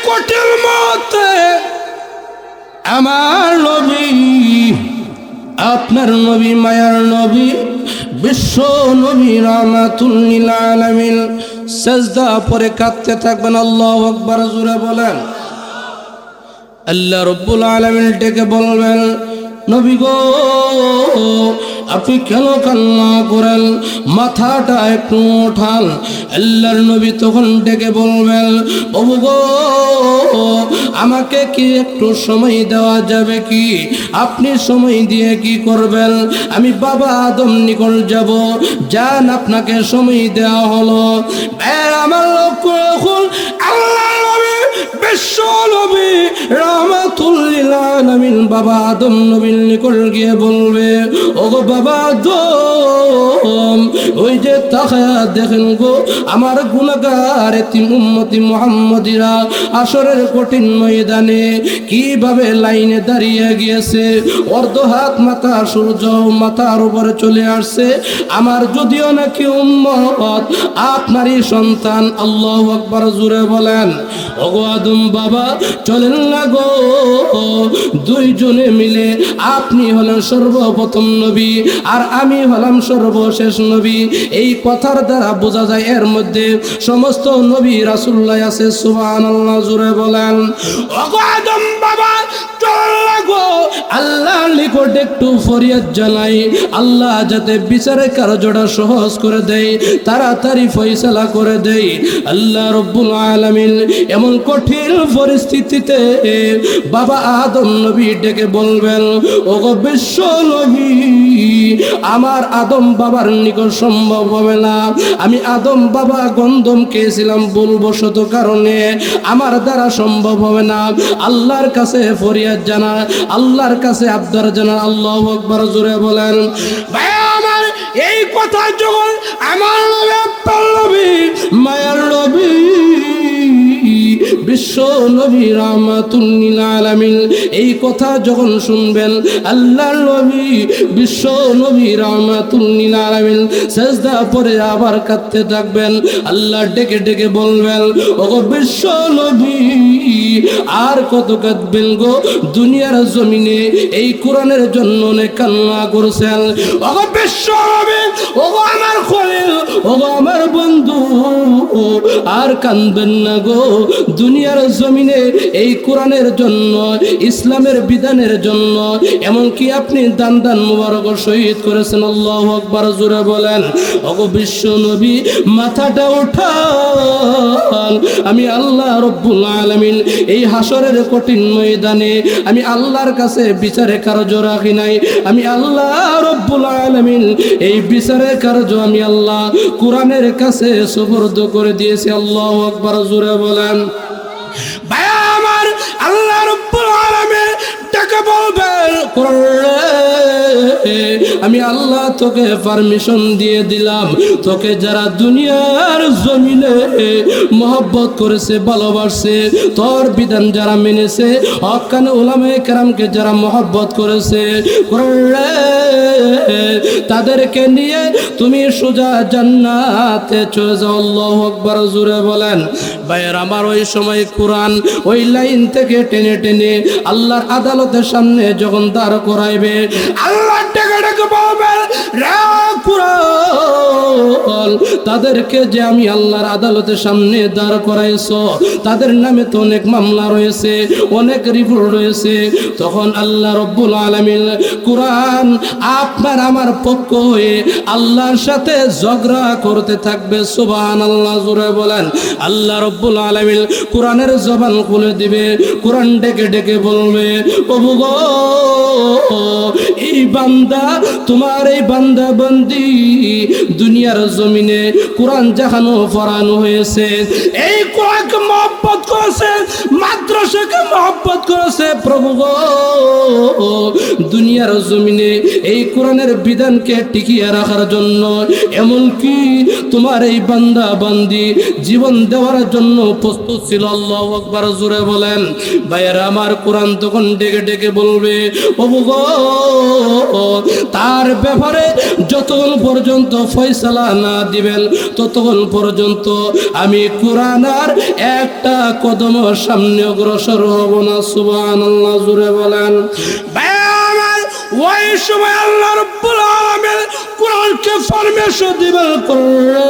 কঠিন মুহূর্তে আমার নবী, আপনার নবী, মায়ার নবী, বিশ্ব নবী রাহমাতুল লিল আলামিন সিজদা পরে কাঁদতে থাকবেন। আল্লাহু আকবার, জোরে বলেন। আল্লাহ রাব্বুল আলামিন ডেকে বলবেন, নবী গো আপনি কেন কান্না করেন, মাথাটা একটু ওঠান। আল্লাহর নবী তখন ডেকে বলবেন, বাবু গো আমাকে কি একটু সময় দেওয়া যাবে কি? আপনি সময় দিয়ে কি করবেন? আমি বাবা আদম নিকট যাব। যান, আপনাকে সময় দেওয়া হলো। আমার লক্ষ্য এখন আল্লাহ নবী, বিশ্ব নবী রাহমাতুল লিল আলামিন বাবা আদম নবীর নিকট গিয়ে বলবে, ওগো বাবা আদম, ওই যে তাকায়া দেখেন গো আমার গুনাহগার এতিম উম্মতি মুহাম্মদীরা আসরের কঠিন ময়দানে কিভাবে লাইনে দাঁড়িয়ে গিয়েছে। অর্ধ হাত মাথা সূর্য মাথার উপরে চলে আসছে। আমার যদিও নাকি উম্মত, আপনারই সন্তান। আল্লাহু আকবার, জোরে বলেন। ওগো আদম বাবা চলেন না গো, দুইজনে মিলে আপনি হলেন সর্বপ্রথম নবী আর আমি হলাম সর্বশেষ নবী। এই কথার দ্বারা বোঝা যায় এর মধ্যে সমস্ত নবী রাসূলুল্লাহ আছে। সুবহানাল্লাহ, জোরে বলেন। ওগো আদম বাবা চলেন না গো, আল্লাহর নিকট একটু ফরিয়াদ জানাই, আল্লাহ যাতে বিচারের কার্যটা সহজ করে দেয়, তাড়াতাড়ি ফয়সালা করে দেয়। আল্লাহ রাব্বুল আলামিন এমন কঠিন পরিস্থিতিতে বাবা আদম নবী ডেকে বলবেন, ওগো বিশ্ব নবী আমার আদম বাবার নিকট সম্ভব হবে না। আমি আদম বাবা গন্ধম খেয়েছিলাম ভুলবশত কারণে, আমার দ্বারা সম্ভব হবে না। আল্লাহর কাছে ফরিয়াদ জানা, আল্লাহর কাছে আবদার জানা। আল্লাহু আকবার, জোরে বলেন। ভাই আমার এই কথা যখন আমার নবী, আপনার নবী, মায়ার নবী, বিশ্ব নবী রাহমাতুল লিল আলামিন এই কথা যখন শুনবেন, আল্লাহর নবী বিশ্ব নবী রাহমাতুল লিল আলামিন সিজদা পড়ে আবার কাঁদতে থাকবেন। আল্লাহ ডেকে ডেকে বলবেন, ওগো বিশ্ব নবী আর কত কাঁদবেন গো? দুনিয়ার জমিনে এই কোরআনের জন্য অনেক কান্না করছেন। ওগো বিশ্ব নবী, ওগো আমার খলিল, ওগো আমার বন্ধু, আর কাঁদবেন না গো। দুনিয়ার জমিনে এই কোরআনের জন্য, ইসলামের বিধানের জন্য এমনকি আপনি দান দান মুবারক শহীদ করেছেন। আল্লাহু আকবার, জোরে বলেন। ওগো বিশ্ব নবী মাথাটা উঠান, আমি আল্লাহ রাব্বুল আলামিন এই হাসরের কঠিন ময়দানে আমি আল্লাহর কাছে বিচারে কার্য রাখি নাই। আমি আল্লাহ রাব্বুল আলামিন এই বিচারের কার্য আমি আল্লাহ কোরআনের কাছে সুপর্দ করে দিয়েছি। আল্লাহু আকবার, জোরে বলেন। ভাই আমার আল্লাহ রাব্বুল আলামিন ডেকে বলবেন, আমি আল্লাহ তোকে পারমিশন দিয়ে দিলাম, তোকে যারা দুনিয়ার জমিনে মহব্বত করেছে, ভালোবাসছে, তোর বিধান যারা মেনেছে, হক্কানে উলামায়ে কেরামকে যারা মহব্বত করেছে, তাদেরকে নিয়ে তুমি সোজা জান্নাতে চলে যাও। আল্লাহু আকবার, জোরে বলেন। ভাইয়ের আমার ওই সময় কোরআন ওই লাইন থেকে টেনে টেনে আল্লাহর আদালতের সামনে যখন দাঁড় করাইবে, আল্লাহ ডেকে ডেকে বলবেন, রে কোরআন, তাদেরকে যে আমি আল্লাহর আদালতের সামনে দাঁড় করাইছো, তাদের নামে তো অনেক মামলা রয়েছে, অনেক রিপোর্ট রয়েছে। তখন আল্লাহ রাব্বুল আলামিন কোরআন আপনার আমার পক্ষ হয়ে আল্লাহর সাথে ঝগড়া করতে থাকবে। সুবহানাল্লাহ, জোরে বলেন। আল্লাহ রাব্বুল আলামিন কোরআনের জবান খুলে দিবে, কোরআন ডেকে ডেকে বলবে, প্রভু গো এই বান্দা, তোমার এই বান্দা বন্দি দুনিয়ার জমিনে কোরআন যেখানে পড়ানো হয়েছে, এই কোরআনকে মহব্বত করেছে, মাদ্রাসাকে মহব্বত করেছে, প্রভু গো দুনিয়ার জমিনে এই কোরআনের বিধানকে টিকিয়ে রাখার জন্য এমনকি তোমার এই বান্দা বান্দি জীবন দেওয়ার জন্য প্রস্তুত ছিল। আল্লাহু আকবার, জোরে বলেন। ভাইয়েরা আমার কোরআন তখন ডেকে ডেকে ডেকে বলবে ওগো গো, তার ব্যাপারে যতক্ষণ পর্যন্ত ফয়সালা না দিবেন ততক্ষণ পর্যন্ত আমি কোরআন আর একটা কদম সামনে অগ্রসর হব না। সুবহানাল্লাহ, জোরে বলেন। ওই সময় আল্লাহ রাব্বুল আলামিন কোরআনকে ফরমেশন দিবেন করে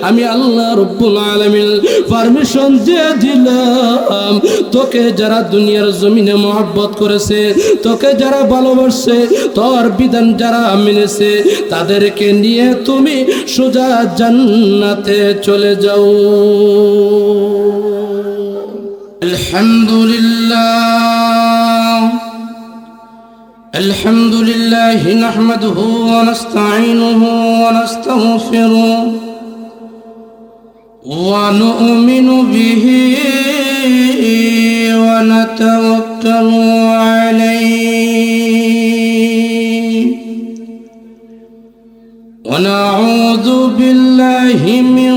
আমি আল্লাহ রাব্বুল আলামিন পারমিশন দিয়ে দিলাম, তোকে যারা দুনিয়ার জমিনে মহব্বত করেছে, তোকে যারা ভালোবাসছে, তোর বিধান যারা মেনেছে, তাদেরকে নিয়ে তুমি সোজা জান্নাতে চলে যাও। আলহামদুলিল্লাহ الحمد لله نحمده ونستعينه ونستغفره ونؤمن به ونتوكل عليه ونعوذ بالله من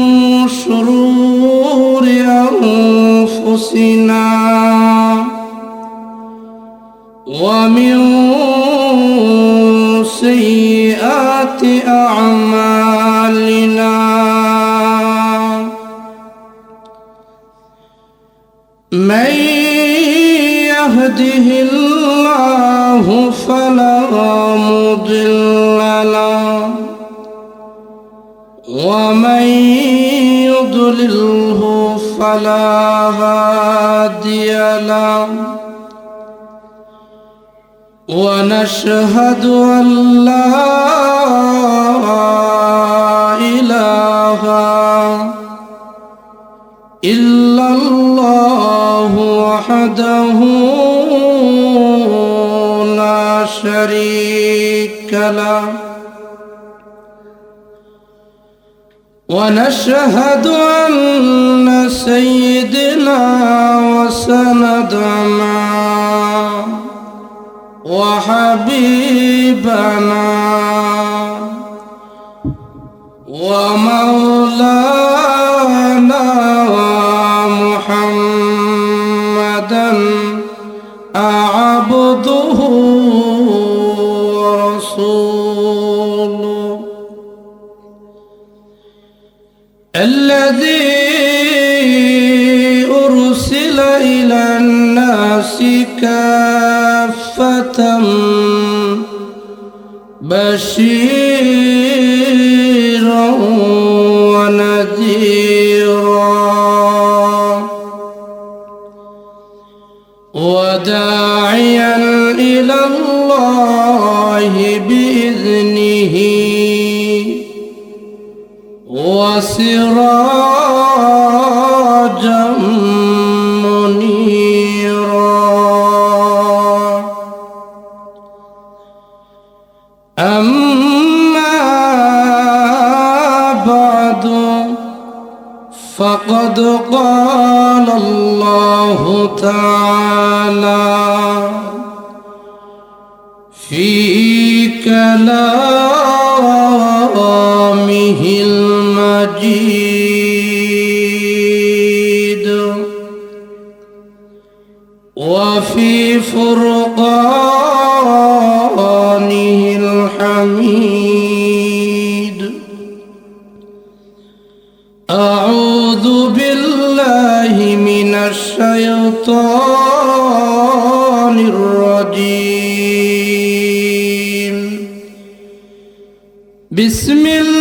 شرور أنفسنا ومن سيئات أعمالنا من يهده الله فلا مضل له ومن يضلله فلا هادي له ونشهد أن لا إله إلا الله وحده لا شريك له ونشهد أن سيدنا وسندنا وحبيبنا ومولانا محمدا عبده ورسوله الذي أرسل إلى الناس كافة بشيرا ونذيرا وداعيا إلى الله بإذنه وسراجا أما بعد فقد قال الله تعالى في كلامه المجيد وفي فرقانه الحميد أعوذ بالله من الشيطان الرجيم بسم الله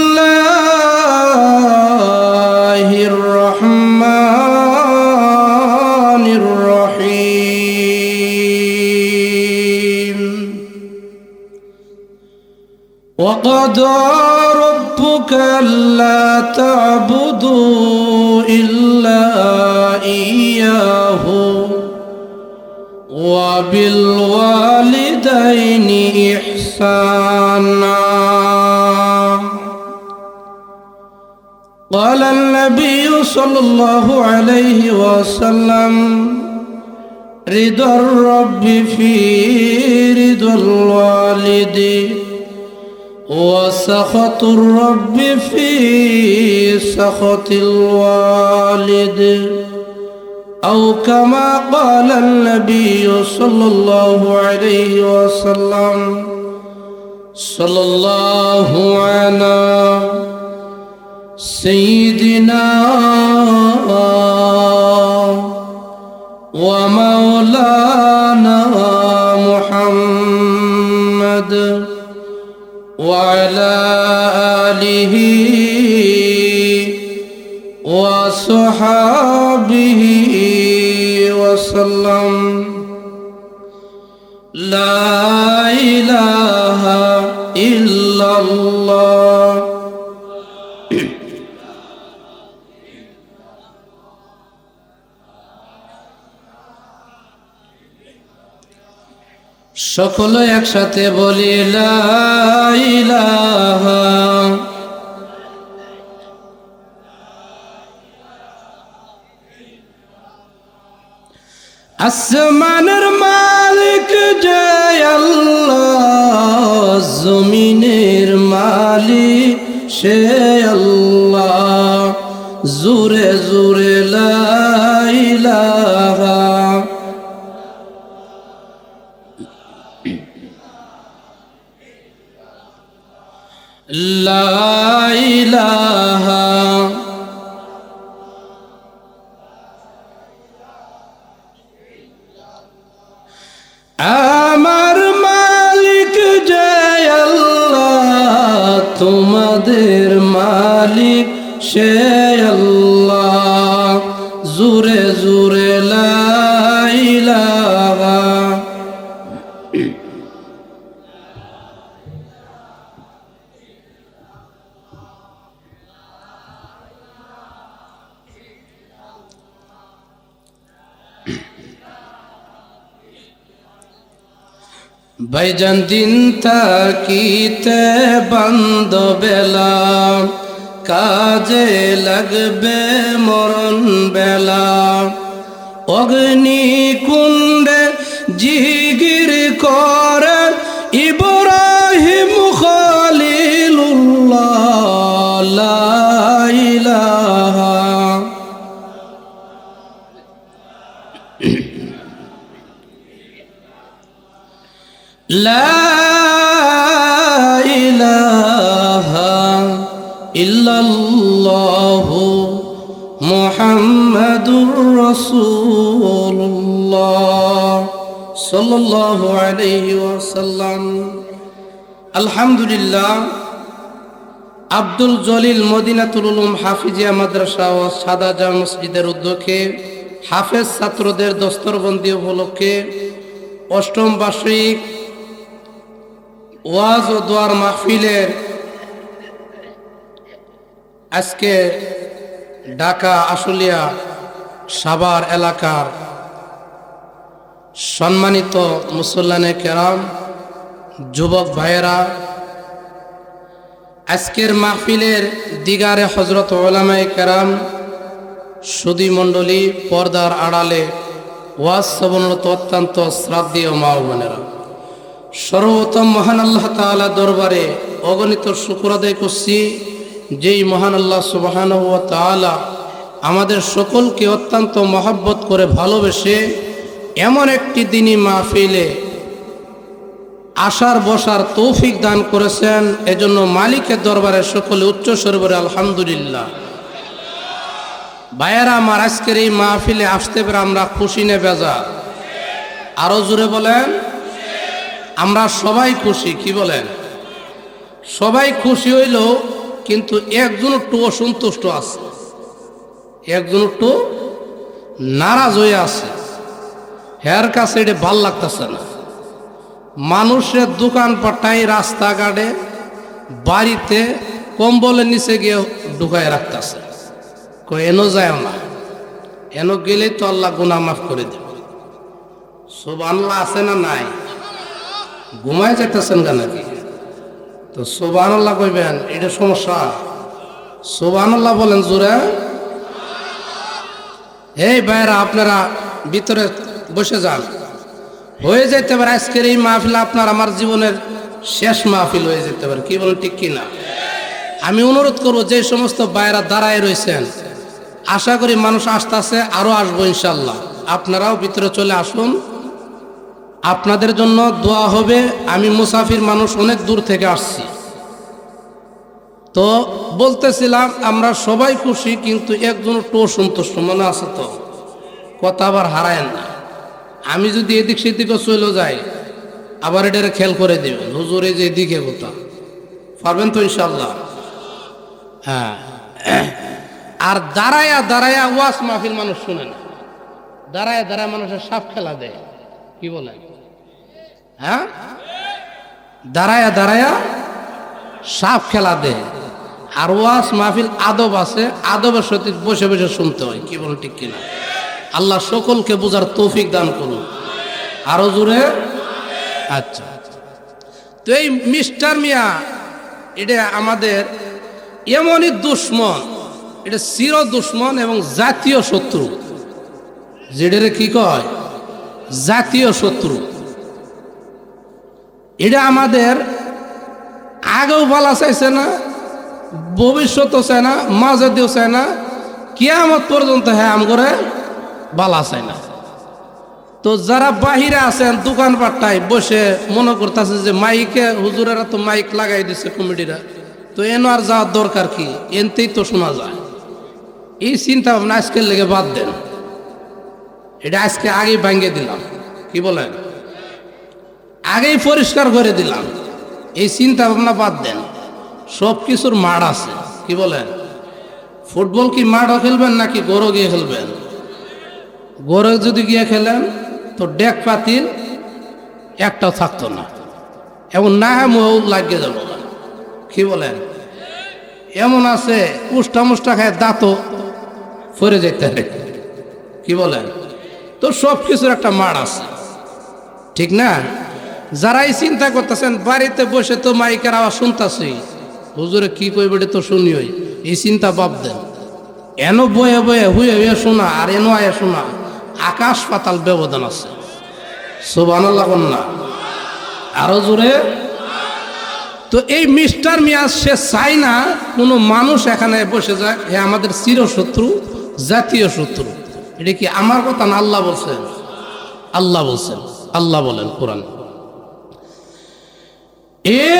الرحمن الرحيم وقضى ربك ألا تعبدوا إلا إياه وبالوالدين إحسانا قال النبي صلى الله عليه وسلم رضا الرب في رضا الوالد وسخط الرب في سخط الوالد أو كما قال النبي صلى الله عليه وسلم صلى الله على سيدنا ومولانا محمد وعلى آله وصحابه وسلم لا إله إلا الله সকলে একসাথে বলি লা ইলাহা আসমানের মালিক যে আল্লাহ জমিনের মালিক সে আল্লাহ জোরে জোরে লা ইলাহা লা ইলাহা আমার মালিক যে আল্লাহ তোমাদের মালিক সে আল্লাহ জোরে জোরে লা ইলাহা ভাইজান দিন তাকিতে বন্ধ বেলা কাজে লাগবে মরণ বেলা অগ্নি কুণ্ডে জিগির করে ইব্রাহিম খলিলুল্লাহ লা ইলাহা لا إله إلا الله محمد رسول الله صلى الله عليه وسلم الحمد لله আব্দুল জলিল মদিনাতুল উলুম হাফিজিয়া মাদ্রাসা ও সাদা জামে মসজিদের উদ্যোগে হাফেজ ছাত্রদের দস্তরবন্দি উপলক্ষে অষ্টম বার্ষিক ওয়াজ ও দোয়ার মাহফিলের আজকে ঢাকা আশুলিয়া সাভার এলাকার সম্মানিত মুসল্লানে কেরাম যুবক ভাইয়েরা আজকের মাহফিলের দিগারে হযরত উলামায়ে কেরাম সুধী মণ্ডলী পর্দার আড়ালে ওয়াজ শ্রবণরত অত্যন্ত শ্রদ্ধেয় মা ও বোনেরা সর্বোত্তম মহান আল্লাহ তাআলা দরবারে অগণিত শুকর আদায় করছি যেই মহান আল্লাহ সুবহানাহু ওয়া তাআলা আমাদের সকলকে অত্যন্ত মহব্বত করে ভালোবেসে এমন একটি দিনী মাহফিলে আসার বসার তৌফিক দান করেছেন এজন্য মালিকের দরবারে সকলে উচ্চ স্বরে বলে আলহামদুলিল্লাহ। ভাইয়েরা আমার আজকের এই মাহফিলে আসতে পেরে আমরা খুশি নে বেজার? আরো জোরে বলেন। আমরা সবাই খুশি, কি বলেন? সবাই খুশি হইল, কিন্তু একজন একটু অসন্তুষ্ট আছে, একজন একটু নারাজ হয়ে আছে। হের কাছে এটা ভাল লাগতেছে না। মানুষের দোকান পাঠায় রাস্তাঘাটে বাড়িতে কম্বলের নিচে গিয়ে ঢুকায় রাখতেছে, এনো যায় না, এনো গেলেই তো আল্লাহ গুনাহ মাফ করে দেবে। সুবহানাল্লাহ আছে না নাই? ঘুমায় যেতেছেন কেন নাকি? তো সুবহানাল্লাহ কইবেন, এটা সমস্যা। সুবহানাল্লাহ বলেন জোরে। এই ভাইরা আপনারা ভিতরে বসে যান, হয়ে যেতে পারে আজকের এই মাহফিল আপনার আমার জীবনের শেষ মাহফিল হয়ে যেতে পারে, কি বলেন ঠিক কিনা? আমি অনুরোধ করব যে সমস্ত ভাইরা দাঁড়ায় রয়েছেন আশা করি মানুষ আসতেছে, আরও আসবো ইনশাল্লাহ। আপনারাও ভিতরে চলে আসুন, আপনাদের জন্য দোয়া হবে। আমি মুসাফির মানুষ, অনেক দূর থেকে আসছি। তো বলতেছিলাম আমরা সবাই খুশি, কিন্তু একজন একটু অসন্তুষ্ট মনে আছে তো, কথা আবার হারায়েন না। আমি যদি এদিক সেদিকে চলে যাই, আবার এটারে খেয়াল করে দেবেন, হুজুর এই যে এদিকে কথা পারবেন তো ইনশাল্লাহ। হ্যাঁ, আর দাঁড়ায়া দাঁড়ায়া ওয়াজ মাহফিল মানুষ শুনে না, দাঁড়ায় দাঁড়ায় মানুষের সাপ খেলা দেয়, কি বলেন? হ্যাঁ, দাঁড়ায়া দাঁড়ায়া সাপ খেলা দেয়। আর ওয়াজ মাহফিল আদব আছে, আদবের সাথে বসে বসে শুনতে হয়, কি বলেন ঠিক কিনা? আল্লাহ সকলকে বোঝার তৌফিক দান করুন, আরো জোরে। আচ্ছা, তো এই মিস্টার মিয়া এটা আমাদের এমনই দুশ্মন, এটা চির দুশ্মন এবং জাতীয় শত্রু। যেটারে কি কয়? জাতীয় শত্রু। এটা আমাদের আগেও বলা চাইছে না, ভবিষ্যতও চায় না, মাঝে দিয়েও চায় না, কিয়ামত পর্যন্ত হ্যাঁ আম করে বালা চায় না। তো যারা বাহিরে আছেন দোকানপাটটায় বসে মনে করতেছে যে মাইকে, হুজুরেরা তো মাইক লাগাই দিছে কমিটিরা, তো এন আর যাওয়ার দরকার কি, এনতেই তো শোনা যায়। এই চিন্তা ভাবনা আজকের লেগে বাদ দেন, এটা আজকে আগেই ভাঙিয়ে দিলাম, কি বলেন? আগেই পরিষ্কার করে দিলাম, এই চিন্তা ভাবনা বাদ দেন। সব কিছুর মাঠ আছে, কি বলেন? ফুটবল কি মাঠও খেলবেন নাকি গরো গিয়ে খেলবেন? গরো যদি গিয়ে খেলেন তো ডেক পাতিল একটাও থাকতো না, এমন না মৌ লাগিয়ে যাব, কি বলেন? এমন আছে উষ্টা মুষ্টা খায় দাঁতও ফরে যেতে হবে, কি বলেন? তো সব কিছুর একটা মাঠ আছে, ঠিক না? যারাই চিন্তা করতেছেন বাড়িতে বসে তো মাইকের আওয়াজ শুনতেছি, হুজুরে কি কইবে তো শুনিওই, এই চিন্তা বাদ দেন। এন বয়ে বয়ে হুয়ে হুয়ে শোনা আর এনো আয়ে শোনা, আকাশ পাতাল ব্যবধান আছে। সুবহানাল্লাহ না, আরো জোরে। তো এই মিস্টার মিয়াজ সে চাই না কোনো মানুষ এখানে বসে যায়, হে আমাদের চিরশত্রু, জাতীয় শত্রু। এটা কি আমার কথা না? আল্লাহ বলছেন, আল্লাহ বলছেন, আল্লাহ বলেন কোরআন,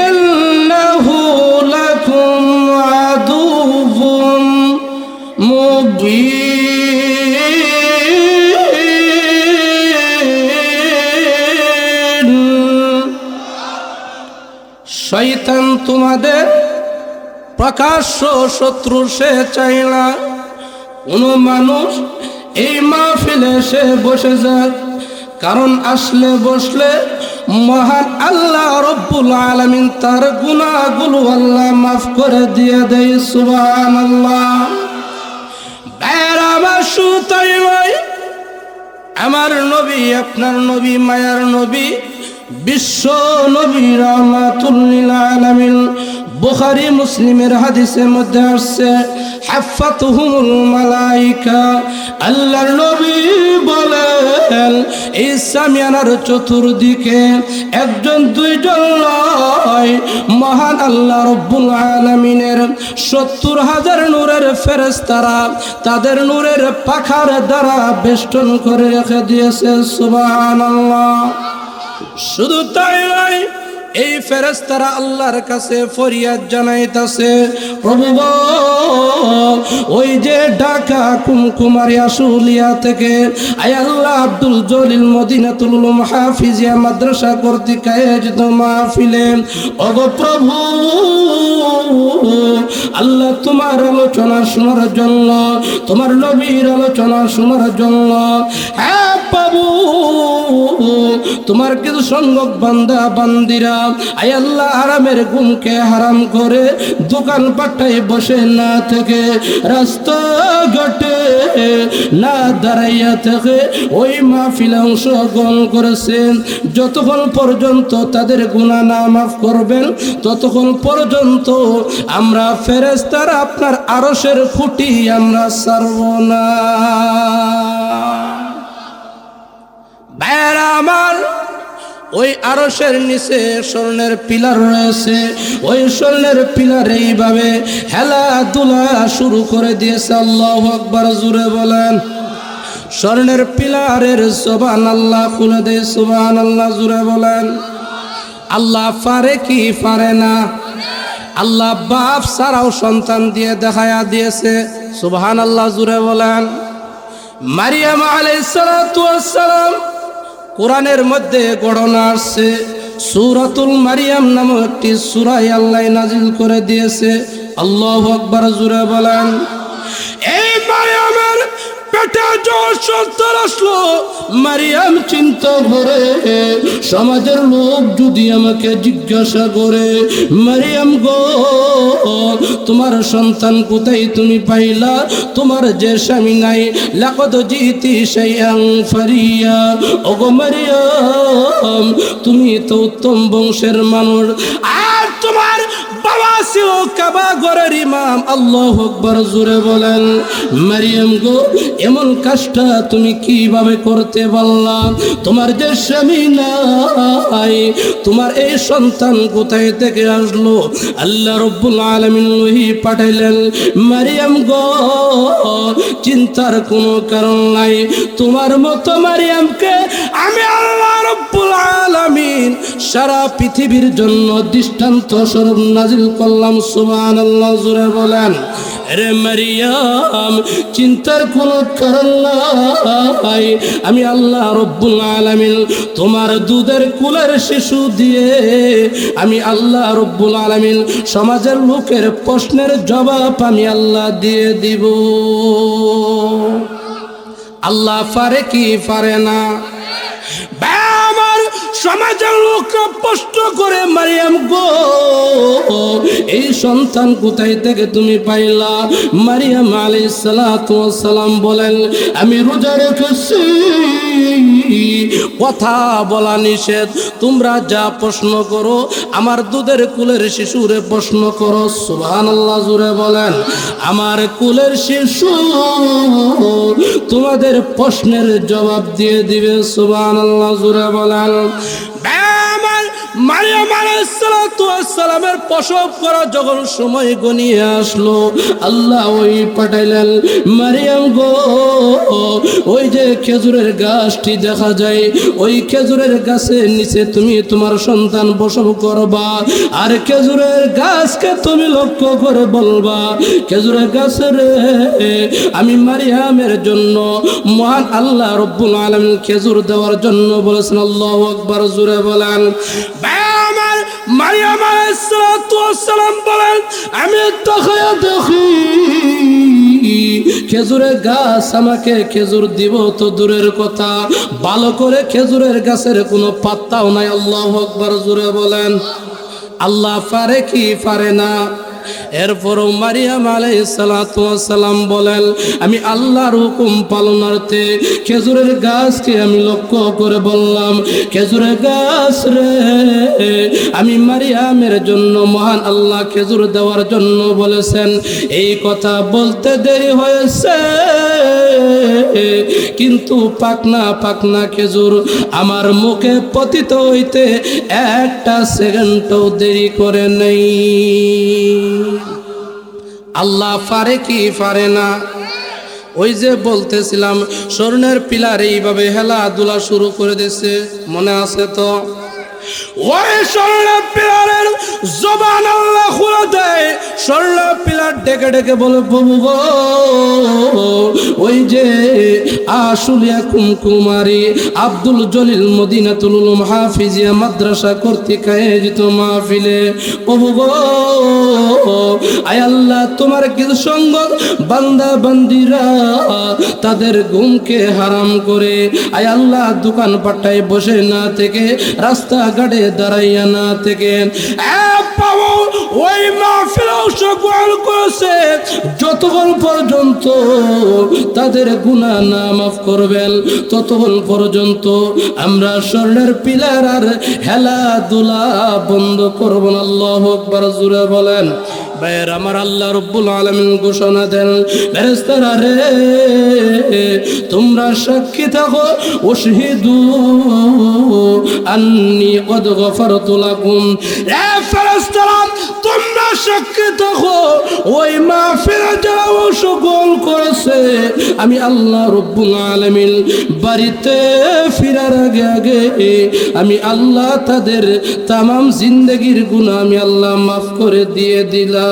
ইন্নাহু লাকুম আদুউম মুবিন। শয়তান তোমাদের প্রকাশ্য শত্রু, সে চাই না কোনো মানুষ এই মাহফিলে এসে বসে যাক, কারণ আসলে বসলে মহান আল্লাহ রব্বুল আলামিন তার গুনাহগুলো আল্লাহ মাফ করে দিয়ে দেয়। সুবহানাল্লাহ। আমার সুতাই নয়, আমার নবী, আপনার নবী, মায়ার নবী, বিশ্ব নবী রাহমাতুল লিল আলামিন, বুখারী মুসলিমের হাদিসের মধ্যে আসছে, হাফাতুহুমুল মালাইকা, আল্লাহর নবী বলেন এই সামিয়ানার চতুর্দিকে একজন দুইজন নয়, মহান আল্লাহ রব্বুল আলামিনের ৭০,০০০ নূরের ফেরেশতারা তাদের নূরের পাখার দ্বারা বেষ্টন করে রেখে দিয়েছে। সুবহানাল্লাহ। শুধু তাই নয়, এই ফেরেশতারা আল্লাহর কাছে ফরিয়াদ জানাইতাছে, প্রভু গো, ওই যে ঢাকা কুমকুমারী আশুলিয়া থেকে আয় আল্লাহ আব্দুল জলিল মদিনাতুল উলুম হাফিজিয়া মাদ্রাসা কর্তৃক আয়োজিত মাহফিলে, ওগো প্রভু আল্লাহ তোমার আলোচনা শোনার জন্য, তোমার নবীর আলোচনা শোনার জন্য, হ্যাঁ প্রভু তোমার কিছু সংখ্যক বান্দা বান্দিরা আয় আল্লাহ হারামের গুমকে হারাম করে দোকান পাটায় বসে না থেকে, রাস্তা ঘাটে না দাঁড়াইয়া থেকে ওই মাহফিলে অংশগ্রহণ করেছেন। যতক্ষণ পর্যন্ত তাদের গুনাহ না মাফ করবেন ততক্ষণ পর্যন্ত আমরা ফেরেশতারা আপনার আরশের খুঁটি আমরা ছাড়ব না। ভাইরা আমার, ওই আরশের নিচে স্বর্ণের পিলার রয়েছে, ওই স্বর্ণের পিলার এইভাবে খেলাধুলা শুরু করে দিয়েছে। আল্লাহু আকবার, জোরে বলেন। স্বর্ণের পিলারের সুবহানাল্লাহ খুলে দেয়, সুবহানাল্লাহ, জোরে বলেন। আল্লাহ পারে কি পারে না? আল্লাহ বাপ ছাড়াও সন্তান দিয়ে দেখায়া দিয়েছে, সুবহানাল্লাহ, জোরে বলেন। মারিয়াম আলাইহিস সালাতু ওয়াস সালাম, কোরআনের মধ্যে ঘটনা আসছে, সূরাতুল মারিয়াম নামক একটি সূরা আল্লাহ নাজিল করে দিয়েছে। আল্লাহু আকবার, জোরে বলেন। এই মারিয়ামের পেটে যখন সন্তান আসলো, মারিয়াম চিন্তা করে, সমাজের লোক যদি আমাকে জিজ্ঞাসা করে, মারিয়াম গো, তোমার সন্তান কোথায় তুমি পাইলা? তোমার যে স্বামী নাই, লাকাদ জিতি শাইআন ফারিয়া। ওগো মারিয়াম, তুমি তো উত্তম বংশের মানুষ, আর তোমার বাবা ছিল কাবা ঘরের ইমাম। আল্লাহু আকবার, জোরে বলেন। মারিয়াম গো, এমন কাজটা তুমি কিভাবে করতে পারলা? তোমার যে স্বামী নাই, তোমার এই সন্তান কোথায় থেকে আসলো? আল্লাহ রাব্বুল আলামিন ওহী পাঠাইলেন, মারিয়াম গো, চিন্তার কোনো কারণ নাই। তোমার মতো মারিয়ামকে আমি আল্লাহ রাব্বুল আলামিন সারা পৃথিবীর জন্য দৃষ্টান্ত স্বরূপ নাজিল করলাম। সুবহানাল্লাহ, জোরে বলেন। রে মারিয়াম, চিন্তার কোনো কারণ নাই। আমি আল্লাহ রাব্বুল আলামিন তোমার দুধের কুলের শিশু দিয়ে আমি আল্লাহ রাব্বুল আলামিন সমাজের লোকের প্রশ্নের জবাব আমি আল্লাহ দিয়ে দিব। আল্লাহ পারে কি পারে না? আমার সমাজের লোকরা প্রশ্ন করে, মারিয়াম গো, এই সন্তান কোথায় থেকে তুমি পাইলা? মারিয়াম আলাইহিস সালাতু ওয়াস সালাম বলেন, আমি রোজা রেখেছি, কথা বলা নিষেধ, তোমরা যা প্রশ্ন করো আমার দুধের কুলের শিশুরে প্রশ্ন করো। সুবহানাল্লাহ, জোরে বলেন। আমার কুলের শিশু তোমাদের প্রশ্নের জবাব দিয়ে দিবে। সুবহানাল্লাহ, জোরে বলেন। মারিয়াম আলাইহিস সালাতু ওয়াস সালামের প্রসব করা যখন সময় গনিয়ে আসলো, আল্লাহ ওই পাঠাইলেন, মারিয়াম গো, ওই যে খেজুরের গাছটি দেখা যায়, ওই খেজুরের গাছের নিচে তুমি তোমার সন্তান প্রসব করবা, আর খেজুরের গাছকে তুমি লক্ষ্য করে বলবা, খেজুরের গাছের আমি মারিয়ামের জন্য মহান আল্লাহ রাব্বুল আলামিন খেজুর দেওয়ার জন্য বলেছেন। আল্লাহু আকবার, জোরে বলেন। আমার মারিয়াম আলাইহিস সালাতু ওয়াস সালাম বলেন, আমি তাকায়া দেখি খেজুরের গাছ আমাকে খেজুর দিব তো দূরের কথা, ভালো করে খেজুরের গাছের কোনো পাত্তাও নাই। আল্লাহু আকবার, জোরে বলেন। আল্লাহ পারে কি পারে না? এরপরও মারিয়াম আলাইহিস সালাতু ওয়াস সালাম বলেন, আমি আল্লাহর হুকুম পালনার্থে খেজুরের গাছকে আমি লক্ষ্য করে বললাম, খেজুরের গাছ রে, আমি মারিয়ামের জন্য মহান আল্লাহ খেজুর দেওয়ার জন্য বলেছেন। এই কথা বলতে দেরি হয়েছে, কিন্তু পাকনা পাকনা খেজুর আমার মুখে পতিত হইতে একটা সেকেন্ডও দেরি করে নেই। আল্লাহ পারে কি পারে না? ওই যে বলতেছিলাম, স্বর্ণের পিলার এইভাবে হেলাধুলা শুরু করে দিয়েছে, মনে আছে তো? ওই স্বর্ণের পিলারের জবান আল্লাহ খুলে দেয়, স্বর্ণের পিলার ডেকে ডেকে বলে, প্রভু গো, ওই যে আশুলিয়া কুমকুমারী আব্দুল জলিল মদিনাতুল উলুম হাফিজিয়া মাদ্রাসা কর্তৃক আয়োজিত মাহফিলে, প্রভু গো, আয় আল্লাহ, তোমার কিছু সঙ্গত বান্দা বান্দিরা তাদের ঘুমকে হারাম করে, আয় আল্লাহ, দোকান পাট্টায় বসে না থেকে, রাস্তাঘাটে দাঁড়াইয়া না থেকে ওই মাহফিলে অংশগ্রহণ করেছে, যতক্ষণ পর্যন্ত তাদের গুনাহ না মাফ করবেন ততক্ষণ পর্যন্ত আমরা স্বর্ণের পিলার আর খেলাধুলা বন্ধ করব না। আল্লাহু আকবার, জোরে বলেন। ভাইয়ের আমার আল্লাহ রাব্বুল আলামিন ঘোষণা দেন, ফেরেশতারা রে তোমরা সাক্ষী থাকো, উশহিদু আন্নী কদ গফারতু লাকুম। এ ফেরেশতারা তোমরা সাক্ষী থাকো, ওই মাহফিলে যারা অংশগ্রহণ করেছে আমি আল্লাহ রাব্বুল আলামিন বাড়িতে ফিরার আগে আগে আমি আল্লাহ তাদের তামাম জিন্দেগির গুনাহ আমি আল্লাহ মাফ করে দিয়ে দিলাম।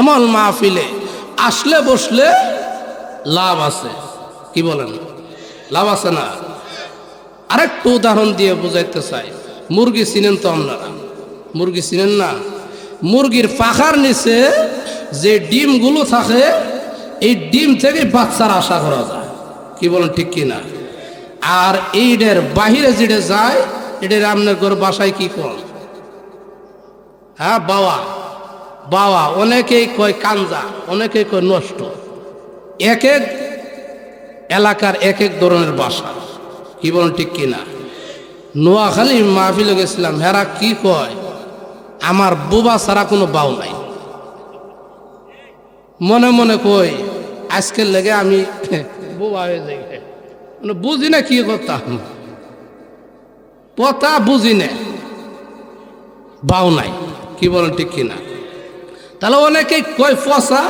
এমন মাহফিলে আসলে বসলে লাভ আছে, কি বলেন? লাভ আছে না? আরেকটু উদাহরণ দিয়ে বুঝাইতে চাই। মুরগি চিনেন তো আপনারা? মুরগি চিনেন না? মুরগির পাখার নিচে যে ডিমগুলো থাকে এই ডিম থেকে বাচ্চার আশা করা যায়, কি বলেন ঠিক কিনা? আর এইটার বাহিরে যেটা যায় এটার আপনার ঘর বাসায় কি কর? হ্যাঁ, বাওয়া। বাওয়া অনেকেই কয় কাঞ্জা, অনেকেই কয় নষ্ট। এক এক এলাকার এক এক ধরনের বাসা, কি বলেন ঠিক কিনা? নোয়াখালী মাহফিলে গেছিলাম, হেরা কি কয় আমার বুবা ছাড়া কোনো বাউ নাই। মনে মনে কই আজকের লেগে আমি বুবা হয়ে যাই, মানে বুঝি না কি করতাম, পতা বুঝি না, বাউ নাই, কি বলেন ঠিক কিনা? তাহলে অনেকে কয় পচা,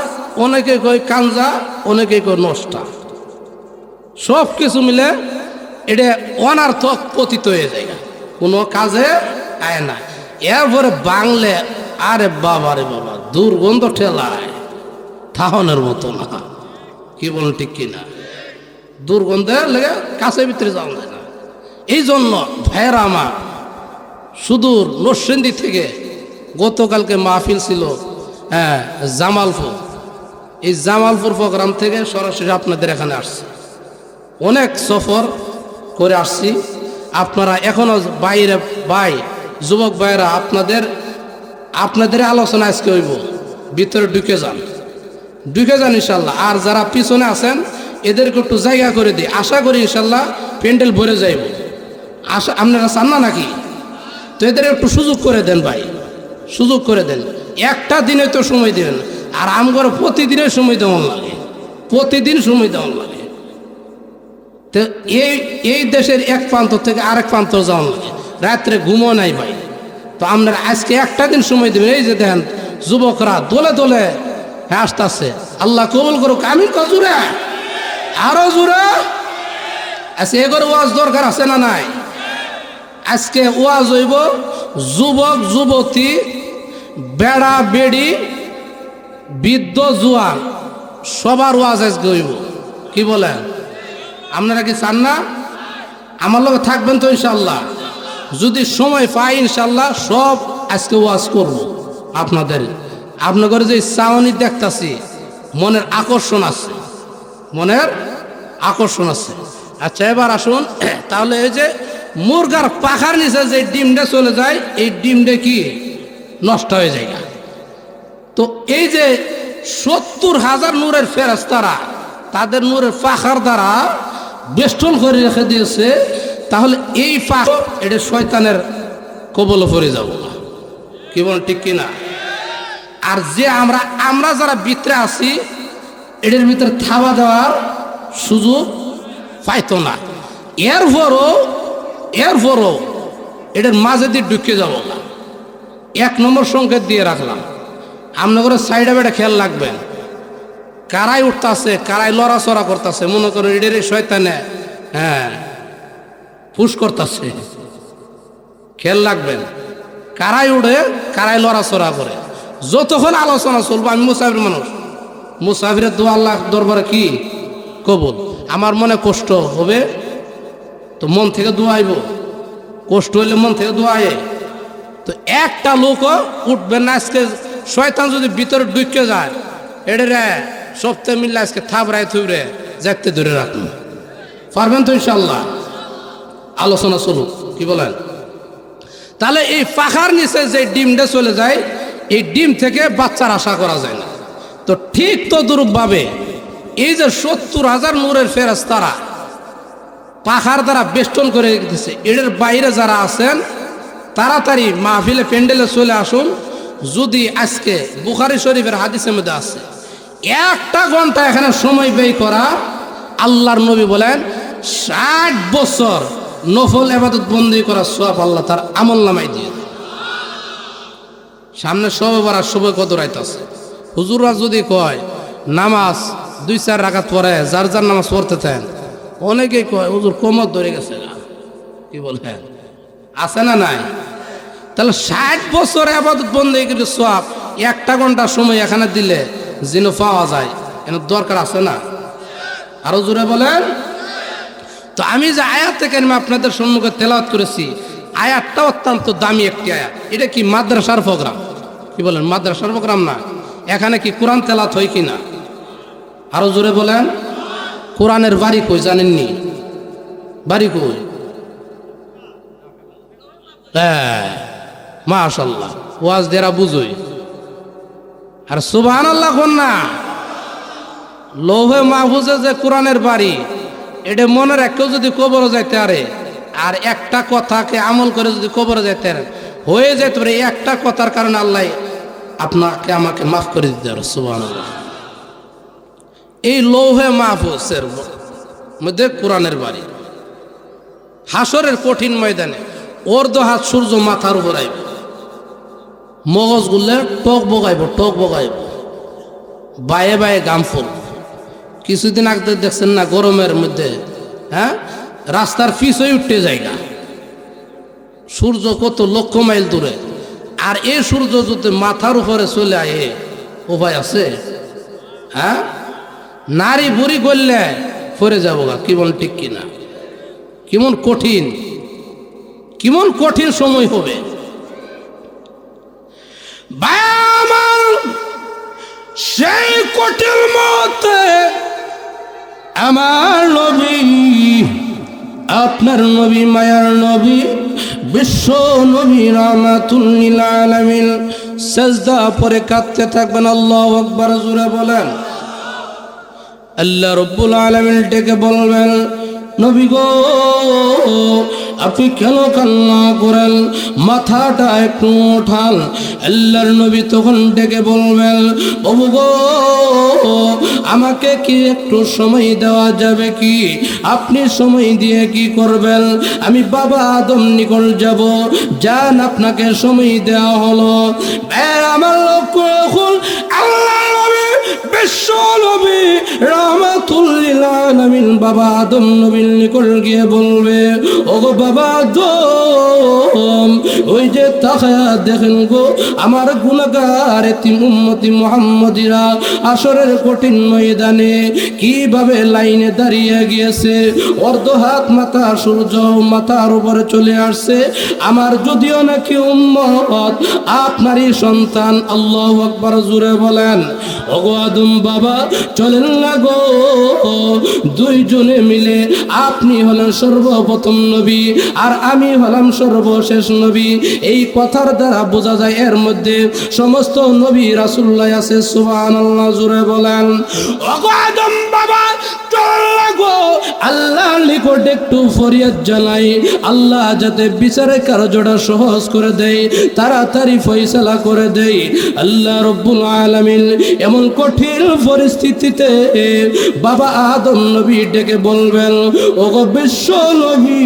অনেকে কয় কাঞ্জা, অনেকে কয় নষ্টা। সব কিছু মিলে এটা অনার্থক পতিত হয়ে যায়, কোনো কাজে আয় না। এরপরে বাংলে আরে বাবা রে বাবা, দুর্গন্ধ ঠেলায় থাহনের মতো না, কি বলেন ঠিক কিনা? দুর্গন্ধের লেগে কাছে ভিতরে যাওয়া যায় না। এই জন্য ভাইয়েরা আমার, সুদূর নরসিংদী থেকে গতকালকে মাহফিল ছিল, হ্যাঁ, জামালপুর। এই জামালপুর প্রোগ্রাম থেকে সরাসরি আপনাদের এখানে আসছি, অনেক সফর করে আসছি। আপনারা এখনো বাইরে যুবক ভাইয়েরা আপনাদের আলোচনা আজকে হইব, ভিতরে ঢুকে যান ইনশাল্লাহ। আর যারা পিছনে আছেন এদেরকে একটু জায়গা করে দিই, আশা করি ইনশাল্লাহ প্যান্ডেল ভরে যাইব। আশা আপনারা চান না নাকি? তো এদের একটু সুযোগ করে দেন ভাই, সুযোগ করে দেন। একটা দিনে তো সময় দেবেন, আর আমগর প্রতিদিনের সময় দেওয়ান লাগে, প্রতিদিন সময় দেওয়ান লাগে। তো এই দেশের এক প্রান্ত থেকে আরেক প্রান্ত যাওয়ান লাগে, রাত্রে ঘুমও নাই ভাই। তো আপনারা আজকে একটা দিন সময় দেবেন। এই যে দেখেন যুবকরা দলে দলে আসতেছে, আল্লাহ কবুল করুক। আমিন কও জোরে, আরো জোরে। আজকে এগোর ওয়াজ দরকার আছে না নাই? আজকে ওয়াজ হইব যুবক যুবতী, বেড়া বেড়ি, বৃদ্ধ জুয়ান, সবার ওয়াজ আজকে হইব, কি বলেন? আপনারা কি চান না? আমার লগে থাকবেন তো ইনশাল্লাহ? যদি সময় পাই ইনশাল্লাহ সব আজকে ওয়াজ করব আপনাদের। আপনাদের যে চাওয়ানি দেখতাছি, মনের আকর্ষণ আছে, মনের আকর্ষণ আছে। আচ্ছা এবার আসুন তাহলে, এই যে মুরগার পাখার নিচে যে ডিমটা চলে যায়, এই ডিমটা কি নষ্ট হয়ে যায়? তো এই যে 70,000 নূরের ফেরেশতারা তাদের নূরের পাখার দ্বারা বেষ্টন করে রেখে দিয়েছে, তাহলে এই পাখা এটা শয়তানের কবলে পড়ে যাব, কি বলেন ঠিক কিনা? আর যে আমরা যারা ভিতরে আছি এটার ভিতরে থাবা দেওয়ার সুযোগ পাইতো না। এরপরও এটার মাঝে দিয়ে ঢুকে যাব না। 1 নম্বর সংকেত দিয়ে রাখলাম, আপনাদের সাইডে বেড়ে খেয়াল রাখবেন, কারাই উঠতেছে, কারাই লড়াচড়া করতেছে, মনে করেন এটার শয়তানে হ্যাঁ ফুস করতেছে, খেয়াল রাখবেন। কারাই উঠে, কারাই লড়াচড়া করে। যতক্ষণ আলোচনা চলবো, আমি মুসাফির মানুষ, মুসাফিরের দোয়া আল্লাহ দরবারে কি কবুল। আমার মনে কষ্ট হবে তো মন থেকে দোয়া আইব, কষ্ট হইলে মন থেকে দোয়া আয়। তো একটা লোকও উঠবেন না আজকে, শয়তান যদি ভিতরে ঢুকে যায় এটা রে সপ্তাহে মিললে আজকে থাবড়ায় থুবড়ে যাইতে ধরে রাখুন, পারবেন তো ইনশাল্লাহ? আলোচনা চলুক, কি বলেন? তাহলে এই পাখার নিচে যে ডিমটা চলে যায়, এই ডিম থেকে বাচ্চার আশা করা যায় না। তো ঠিক তদ্রূপভাবে এই যে 70,000 নূরের ফেরেশতারা পাখার দ্বারা বেষ্টন করে দিতেছে, এদের বাইরে যারা আছেন তাড়াতাড়ি মাহফিলে প্যান্ডেলে চলে আসুন। যদি আজকে বুখারী শরীফের হাদিসের মধ্যে আছে 1 ঘন্টা এখানে সময় ব্যয় করা, আল্লাহর নবী বলেন 60 বছর নফল ইবাদত বন্দি করার সওয়াব আল্লাহ তার আমলনামায় দিয়ে দেয়। সামনে শবে বরাত, শবে কদর আইতাছে। হুজুররা যদি কয় নামাজ 2-4 রাকাত পরে যার যার নামাজ পড়তে থাকেন, অনেকেই কয় হুজুর কোমর ধরে গেছে না, কি বলেন আছে না নাই? তাহলে 60 বছর ইবাদত বন্দি করে সওয়াব 1 ঘন্টা সময় এখানে দিলে যেন পাওয়া যায়, এর দরকার আছে না? আরো জোরে বলেন। তো আমি যে আয়াত থেকে আমি আপনাদের সম্মুখে তেলাওয়াত করেছি, আয়াতটা অত্যন্ত দামি একটি আয়াত। এটা কি মাদ্রাসার প্রোগ্রাম? কি বলেন, মাদ্রাসার প্রোগ্রাম না? এখানে কি কোরআন তেলাওয়াত হয় কি না? আরো জোরে বলেন। কোরআনের বাড়ি কই জানেননি? বাড়ি কই? হ্যাঁ, মাশাআল্লাহ, ওয়াজ দেরা বুঝই। আর সুবহানাল্লাহ কোন না? লৌহে মাহফুজে যে কোরআনের বাড়ি, এটা মনে রাখেও যদি কবরে যাইতে আরে, আর একটা কথাকে আমল করে যদি কবরে যাইতে আরে, হয়ে যেতে পারে একটা কথার কারণে আল্লাহ আপনাকে আমাকে মাফ করে দিতে পারে। সুবহানাল্লাহ। এই লৌহে মাহফুজের মধ্যে কোরআনের বাড়ি, হাসরের কঠিন ময়দানে অর্ধ হাত সূর্য মাথার উপর আইব, মগজ গুললে টক বগাইব, টক বগাইব, বায়ে বায়ে গাম ফুল। কিছুদিন আগে দেখছেন না গরমের মধ্যে, হ্যাঁ, রাস্তার পিছই উঠতে জায়গা, সূর্য কত লক্ষ মাইল দূরে। আর এই সূর্য যদি মাথার উপরে চলে আয়ে, উপায় আছে? হ্যাঁ, নারী বুড়ি করলে পরে যাবো গা, কি বলেন ঠিক কিনা? কেমন কঠিন, কেমন কঠিন সময় হবে। আমার সেই কঠিন মতে আমার নবী, আপনার নবী, মায়ার নবী, বিশ্ব নবী রাহমাতুল লিল আলামিন সাজদা পরে কাঁদতে থাকবেন। আল্লাহু আকবার, জোরে বলেন। আল্লাহ রাব্বুল আলামিন ডেকে বলবেন, নবী গো আপনি কেন কান্না করেন? মাথাটা একটু ওঠান। আল্লাহর নবী তখন ডেকে বলবেন, ওগো গো আমাকে কি একটু সময় দেওয়া যাবে কি? আপনি সময় দিয়ে কি করবেন? আমি বাবা আদম নিকট যাব। যান, আপনাকে সময় দেওয়া হলো। আমার লক্ষ্য এখন আল্লাহ নবী, বিশ্ব নবী রাহমাতুল লিল আলামিন বাবা আদম নবীর নিকট গিয়ে বলবে, ওগো বাবা আদম, ওই যে তাকায়া দেখেন গো আমার গুনাহগার এতিম উম্মতি মুহাম্মদীরা আসরের কঠিন ময়দানে কিভাবে লাইনে দাঁড়িয়ে গিয়েছে। অর্ধ হাত মাথা সূর্য মাথার উপরে চলে আসছে। আমার যদিও নাকি উম্মত, আপনারই সন্তান। আল্লাহু আকবার, জোরে বলেন। ওগো আদম বাবা চলেন না গো, দুইজনে মিলে, আপনি হলেন সর্বপ্রথম নবী আর আমি হলাম সর্বশেষ নবী। এই কথার দ্বারা বোঝা যায় এর মধ্যে সমস্ত নবী রাসূলুল্লাহ আছে। সুবহানাল্লাহ, জোরে বলেন। ওগো আদম বাবা চলেন না গো, আল্লাহর নিকট একটু ফরিয়াদ জানাই, আল্লাহ যাতে বিচারের কার্যটা সহজ করে দেয়, তাড়াতাড়ি ফয়সালা করে দেয়। আল্লাহ রাব্বুল আলামিন এমন কঠিন পরিস্থিতিতে বাবা আদম নবী ডেকে বলবেন, ওগো বিশ্ব নবী,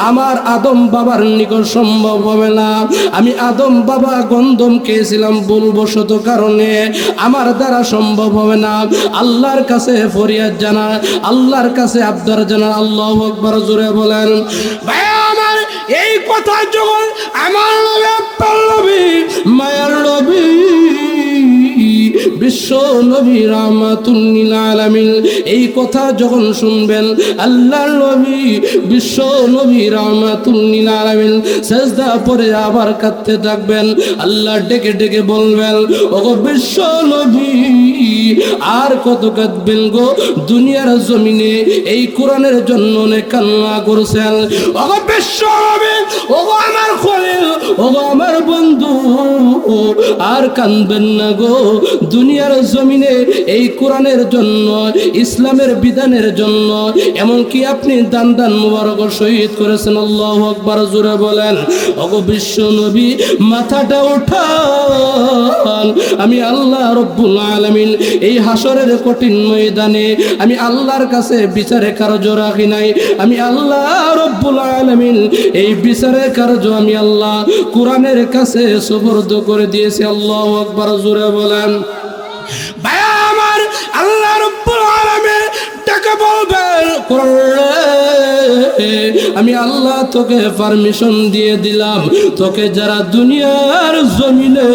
আমার আদম বাবার নিকট সম্ভব হবে না। আমি আদম বাবা গন্ধম খেয়েছিলাম ভুলবশত কারণে, আমার দ্বারা সম্ভব হবে না। আল্লাহর কাছে ফরিয়াদ জানা, আল্লাহর কাছে আবদার জানা। আল্লাহু আকবার, জোরে বলেন। ভাই আমার এই কথা যখন আমার নবী, আপনার নবী, মায়ার নবী, বিশ্ব নবী রাহমাতুল লিল আলামিন এই কথা যখন শুনবেন, আল্লাহর নবী বিশ্ব নবী রাহমাতুল লিল আলামিন সিজদা পড়ে আবার কাঁদতে থাকবেন। আল্লাহ ডেকে ডেকে বলবেন, ওগো বিশ্ব নবী আর কত কাঁদবেন গো? দুনিয়ার জমিনে এই কোরআনের জন্য অনেক কান্না করছেন। ওগো বিশ্ব নবী, ওগো আমার খলিল, ওগো আমার বন্ধু, আর কাঁদবেন না গো। দুনিয়ার জমিনে এই কোরআনের জন্য, ইসলামের বিধানের জন্য এমনকি আপনি দান দান মুবারক শহীদ করেছেন। আল্লাহু আকবার, জোরে বলেন। ওগো বিশ্ব নবী, মাথাটা উঠান। আমি আল্লাহ রব্বুল আলামিন এই হাসরের কঠিন ময়দানে আমি আল্লাহর কাছে বিচারে কার্য রাখি নাই। আমি আল্লাহ রব্বুল আলামিন এই বিচারের কার্য আমি আল্লাহ কোরআনের কাছে সুপর্দ করে দিয়েছি। আল্লাহু আকবার, জোরে বলেন। ভাই আমার, আল্লাহ রব্বুল আলামিন ডেকে বলবেন, আমি আল্লাহ তোকে পারমিশন দিয়ে দিলাম, তোকে যারা দুনিয়ার জমিনে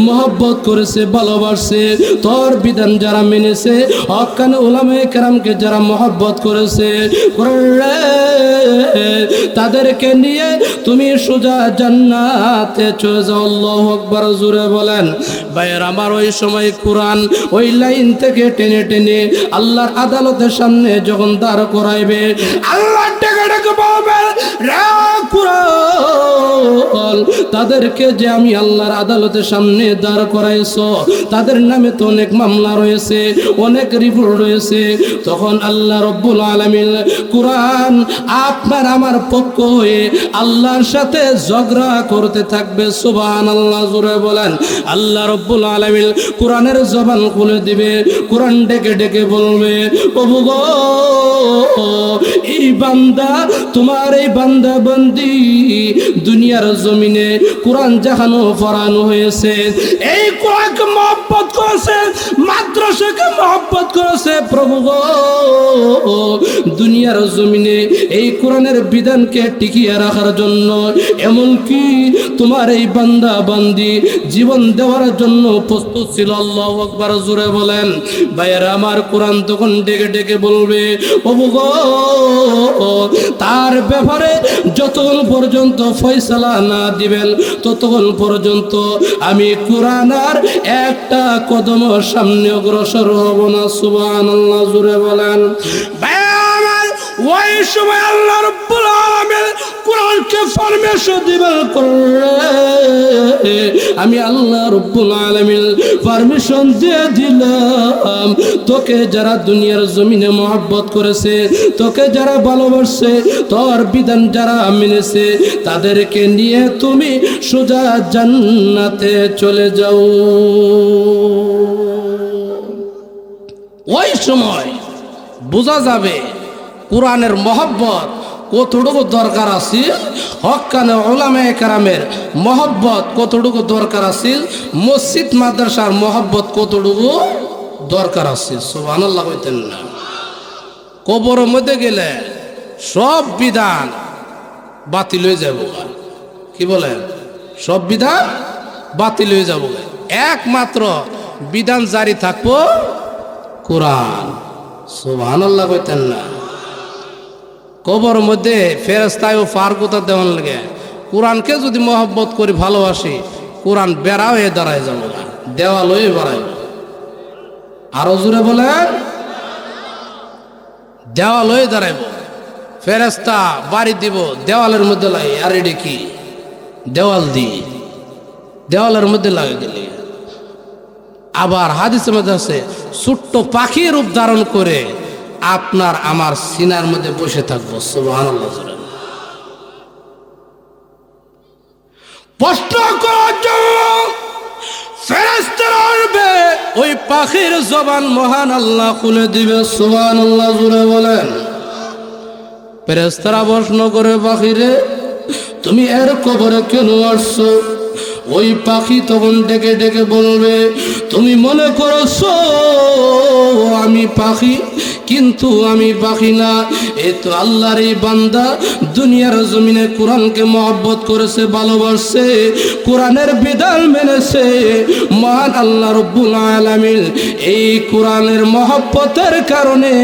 মহব্বত করেছে, ভালোবাসছে, তোর বিধান যারা মেনেছে, হক্কানে উলামায়ে কেরামকে যারা মহব্বত করেছে, তাদেরকে নিয়ে তুমি সোজা জান্নাতে চলে যাও। আল্লাহু আকবার, জোরে বলেন। ভাইয়ের আমার, ওই সময় কোরআন ওই লাইন থেকে টেনে টেনে আল্লাহর আদালতের সামনে যখন দাঁড় করাইবে, আল্লাহ ডেকে ডেকে বলবে, রে কোরআন, তাদেরকে যে আমি আল্লাহর আদালতের সামনে দাঁড় করাইছো, তাদের নামে তো অনেক মামলা রয়েছে, অনেক রিপোর্ট রয়েছে। তখন আল্লাহ রব্বুল আলামিন কোরআন আপনার আমার পক্ষ হয়ে আল্লাহর সাথে ঝগড়া করতে থাকবে। সুবহানাল্লাহ, জোরে বলেন। আল্লাহ রব্বুল আলামিন কোরআনের জবান খুলে দিবে, কোরআন ডেকে ডেকে বলবে, প্রভু গো, এই বান্দা, তোমার এই বান্দা বন্দি দুনিয়ার জমিনে কোরআন জাহানো পড়ানো হয়েছে, এই কোরআনকে মহব্বত করেছে, মাদ্রাসাকে মহব্বত করেছে। প্রভু গো, দুনিয়ার জমিনে এই কোরআনের বিধানকে টিকিয়ে রাখার জন্য এমনকি তোমার এই বান্দা বান্দি জীবন দেওয়ার জন্য প্রস্তুত ছিল। আল্লাহু আকবার, জোরে বলেন। ভাইয়েরা আমার, কোরআন তখন ডেকে ডেকে বলবে, প্রভু গো, তার ব্যাপারে যতক্ষণ পর্যন্ত ফয়সালা না দিবেন ততক্ষণ পর্যন্ত আমি কোরআন আর একটা কদম সামনে অগ্রসর হব না। সুবহানাল্লাহ, জোরে বলেন। ওই সময় আল্লাহ রাব্বুল আলামিন কোরআনকে পারমিশন দিবেন, আমি আল্লাহ রাব্বুল আলামিন পারমিশন দিয়ে দিলাম, তোকে যারা দুনিয়ার জমিনে মহব্বত করেছে, তোকে যারা ভালোবাসছে, তোর বিধান যারা মেনেছে, তাদেরকে নিয়ে তুমি সোজা জান্নাতে চলে যাও। ওই সময় বোঝা যাবে কোরআনের মহব্বত কতটুকু দরকার আছে, হক্কানে উলামায়ে কেরামের মহব্বত কতটুকু দরকার আছে, মসজিদ মাদ্রাসার মহব্বত কতটুকু দরকার আছে। সুবহানাল্লাহ কইতেন না? কবরের মধ্যে গেলে সব বিধান বাতিল হয়ে যাব। কি বলেন? সব বিধান বাতিল হয়ে যাব, একমাত্র বিধান জারি থাকবো কোরআন। সুবহানাল্লাহ কইতেন না? কবর মধ্যে ফেরেশতায়ও ফারকুতা দেওয়ার লাগে, কোরআনকে যদি মহব্বত করে ভালোবাসি, কোরআন বেড়া হয়ে দাঁড়ায় যাবো, দেওয়াল হয়ে বাড়াইব। আরো জোরে বলেন, দেওয়াল হয়ে দাঁড়াইব। ফেরেশতা বাড়ি দিব দেওয়ালের মধ্যে লাগে, আর এটা কি দেওয়াল দি দেওয়ালের মধ্যে লাগে গেলে। আবার হাদিসের মধ্যে আছে, ছোট্ট পাখির রূপ ধারণ করে আপনার আমার সিনার মধ্যে বসে থাকবো। সুবহানাল্লাহ। প্রশ্ন করার জন্য ফেরেশতারা আসবে, ওই পাখির জবান মহান আল্লাহ খুলে দিবে। সুবহানাল্লাহ, জোরে বলেন। ফেরেশতারা প্রশ্ন করে, পাখিরে তুমি এর কবরে কেন আসছো? ওই পাখি তখন ডেকে ডেকে বলবে, তুমি মনে করছো আমি পাখি, কিন্তু আমি পাখি না। এই তো আল্লাহর এই বান্দা দুনিয়ার জমিনে কোরআনকে মহব্বত করেছে, ভালোবাসছে, কোরআনের বিধান মেনেছে। মহান আল্লাহ রব্বুল আলামিন এই কোরআনের মহব্বতের কারণে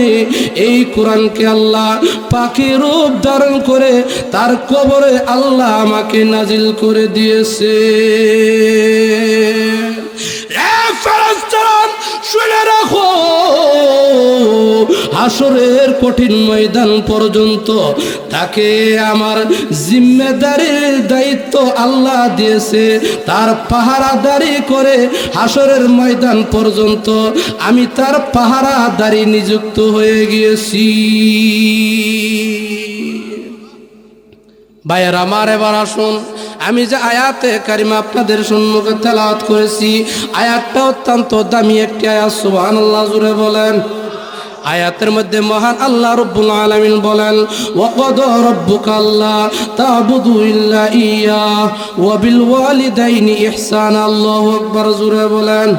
এই কোরআনকে আল্লাহ পাখি রূপ ধারণ করে তার কবরে আল্লাহ আমাকে নাজিল করে দিয়েছে। শুনে রাখো, হাসরের কঠিন ময়দান পর্যন্ত তাকে আমার জিম্মেদারির দায়িত্ব আল্লাহ দিয়েছে, তার পাহারাদারি করে হাসরের ময়দান পর্যন্ত আমি তার পাহারাদারি নিযুক্ত হয়ে গিয়েছি। ভাইয়ের আমার, এবার আসুন, আমি যে আয়াতে কারিমা আপনাদের সম্মুখে তেলাওয়াত করেছি, আয়াতটা অত্যন্ত দামি একটি আয়াত। সুবহানাল্লাহ, জোরে বলেন। আয়াতের মধ্যে মহান আল্লাহ রব্বুল আলামিন বলেন, ওয়াকাদা রাব্বুকা আল্লা তা'বুদু ইল্লা ইয়্যাহু ওয়া বিল ওয়ালিদাইনি ইহসানা। আল্লাহু আকবার, জোরে বলেন।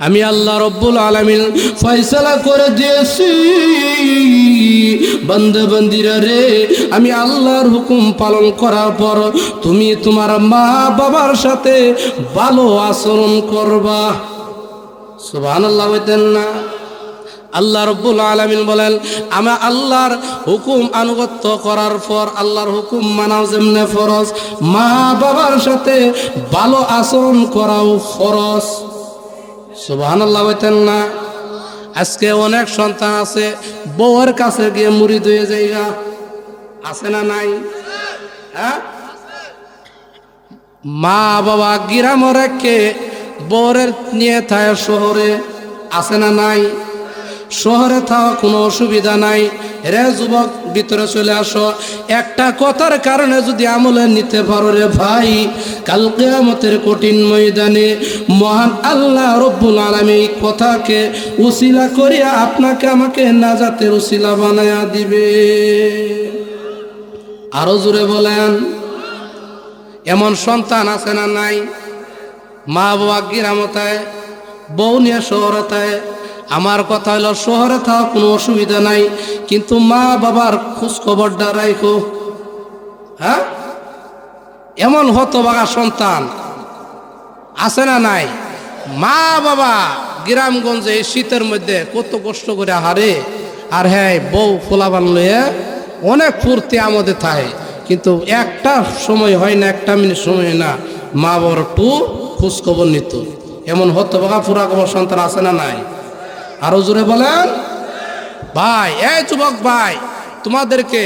আমি আল্লাহ রব্বুল আলামিন ফয়সালা করে দিয়েছি, বান্দা বান্দিরা রে, আমি আল্লাহর হুকুম পালন করার পর তুমি তোমার মা বাবার সাথে ভালো আচরণ করবা। সুবহানাল্লাহ, বলেন না? আল্লাহ রব্বুল আলামিন বলেন, আমি আল্লাহর হুকুম আনুগত্য করার পর, আল্লাহর হুকুম মানাও যেমনে ফরজ, মা বাবার সাথে ভালো আচরণ করাও ফরজ। সুবহানাল্লাহ, বলেন না? আজকে অনেক সন্তান আছে বউয়ের কাছে গিয়ে মুরিদ হয়ে যায়গা, আছে না নাই? হ্যাঁ, মা বাবা গ্রামে রেখে বউয়ের নিয়ে থাকে শহরে, আছে না নাই? শহরে থাকা কোনো অসুবিধা নাই। রে যুবক, ভিতরে চলে আসো। একটা কথার কারণে যদি আমলে নিতে পারো রে ভাই, কাল কিয়ামতের কঠিন ময়দানে মহান আল্লাহ রব্বুল আলামিন এই কথাকে উসিলা করিয়া আপনাকে আমাকে নাজাতের উসিলা বানায়া দিবে। আরো জোরে বলেন। এমন সন্তান আছে না নাই? মা বাবা গ্রামতায়, বউ নিয়ে শহরতায়। আমার কথা হলো, শহরে থাকা কোনো অসুবিধা নাই, কিন্তু মা বাবার খোঁজ খবরটা রাখো। হ্যাঁ, এমন হতভাগা সন্তান আছে না নাই? মা বাবা গ্রামগঞ্জে এই শীতের মধ্যে কত কষ্ট করে হারে, আর হ্যাঁ বউ ফোলাবান লয়ে অনেক ফুর্তি আমোদে থাকে, কিন্তু একটা সময় হয় না, একটা মিনিট সময় হয় না মা বাবার একটু খোঁজ খবর নিত। এমন হতভাগা পুরা খবর সন্তান আছে না নাই? আরো জোরে বলেন। ভাই, এই যুবক ভাই, তোমাদেরকে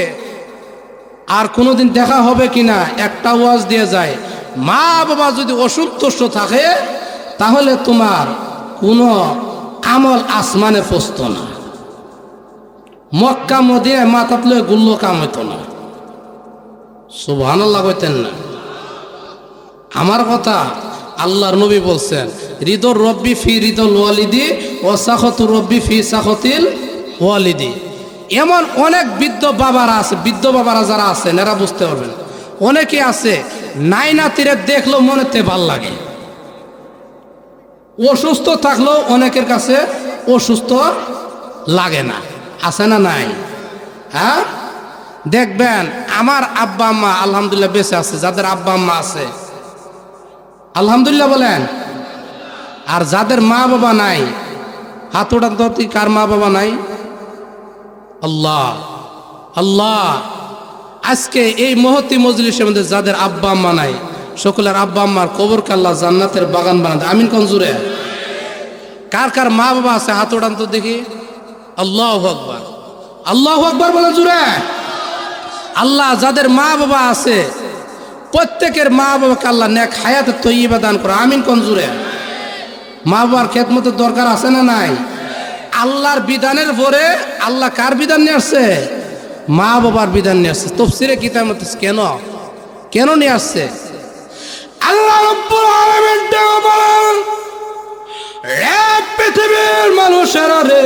আর কোনোদিন দেখা হবে কিনা একটা ওয়াজ দিয়ে যায়, মা বাবা যদি অসন্তুষ্ট থাকে তাহলে তোমার কোনো আমল আসমানে পৌঁছত না, মক্কা মদিনায় মাথাত লয়ে গুল্লো কাম হইতো না। সুবহানাল্লাহ, কইতেন না? আমার কথা আল্লাহর নবী বলছেন, রিদর রব্বি ফি রিদল ওয়ালিদি ও সাখতুর রব্বি ফি সাখতিল ওয়ালিদি। এমন অনেক বৃদ্ধ বাবারা আছে, বৃদ্ধ বাবারা যারা আছেন এরা বুঝতে পারবেন। অনেকে আছে নাই নাতিরে দেখলো মনেতে ভাল লাগে, অসুস্থ থাকলেও অনেকের কাছে অসুস্থ লাগে না, আছে না নাই? হ্যাঁ, দেখবেন আমার আব্বা আম্মা আলহামদুলিল্লাহ বেঁচে আছে, যাদের আব্বা আম্মা আছে আলহামদুলিল্লাহ বলেন। আর যাদের মা বাবা নাই, হাত ওঠান তো, কার মা বাবা নাই? আল্লাহ আল্লাহ, আজকে এই মহতি মজলিসের মধ্যে যাদের আব্বা আম্মা নাই, সকলের আব্বা আম্মার কবরকে আল্লাহ জান্নাতের বাগান বানাতে আমিন কোন জুড়ে। কার কার মা বাবা আছে হাত ওঠান তো দেখি। আল্লাহু আকবার, আল্লাহু আকবার বলে জুড়ে। আল্লাহ যাদের মা বাবা আছে প্রত্যেকের মা বাবাকে আল্লাহ নেক হায়াতে তৈয়বা দান করে আমিন কোন জুড়ে। মা বাবার খেদমতের দরকার আছে না নাই? আল্লাহর বিধানের পরে আল্লাহ কার বিধান নিয়ে আসছে? মা বাবার বিধান নিয়ে আসছে। তাফসীরে কিতাব মতে কেন কেন নিয়ে আসছে? আল্লাহ রাব্বুল আলামিন বলেন, রে পৃথিবীর মানুষেরা রে,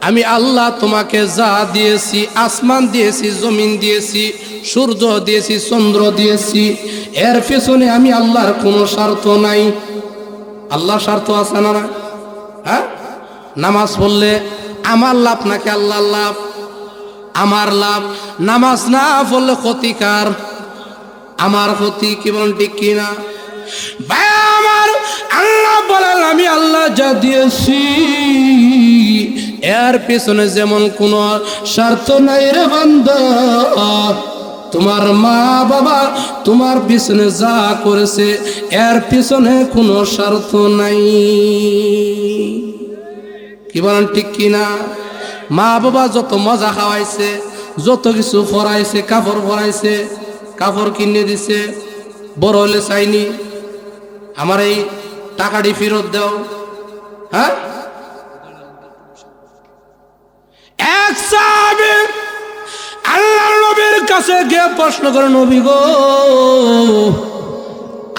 আমি আল্লাহ তোমাকে যা দিয়েছি, আসমান দিয়েছি, জমিন দিয়েছি, সূর্য দিয়েছি, চন্দ্র দিয়েছি, এর পেছনে আমি আল্লাহর কোনো স্বার্থ নাই। আল্লাহর স্বার্থ আছে না? হ্যাঁ, নামাজ পড়লে আমার লাভ নাকি আল্লাহর লাভ? আমার লাভ। নামাজ না পড়লে ক্ষতিকার, আমার ক্ষতি। কি বলেন ঠিক কিনা ভাই আমার? আল্লাহ বলেন, আমি আল্লাহ যা দিয়েছি এর পিছনে যেমন কোন স্বার্থ নাই রে বান্দা। তোমার মা বাবা তোমার পিছনে যা করেছে এর পিছনে কোনো স্বার্থ নাই। কি বলেন ঠিক কিনা? মা বাবা যত মজা খাওয়াইছে, যত কিছু পরাইছে, কাপড় পরাইছে, কাপড় কিনে দিছে, বড় হলে চাইনি আমার এই টাকাটি ফেরত দাও। হ্যাঁ, এক সাহাবী আল্লাহর নবীর কাছে গিয়ে প্রশ্ন করে, নবী গো,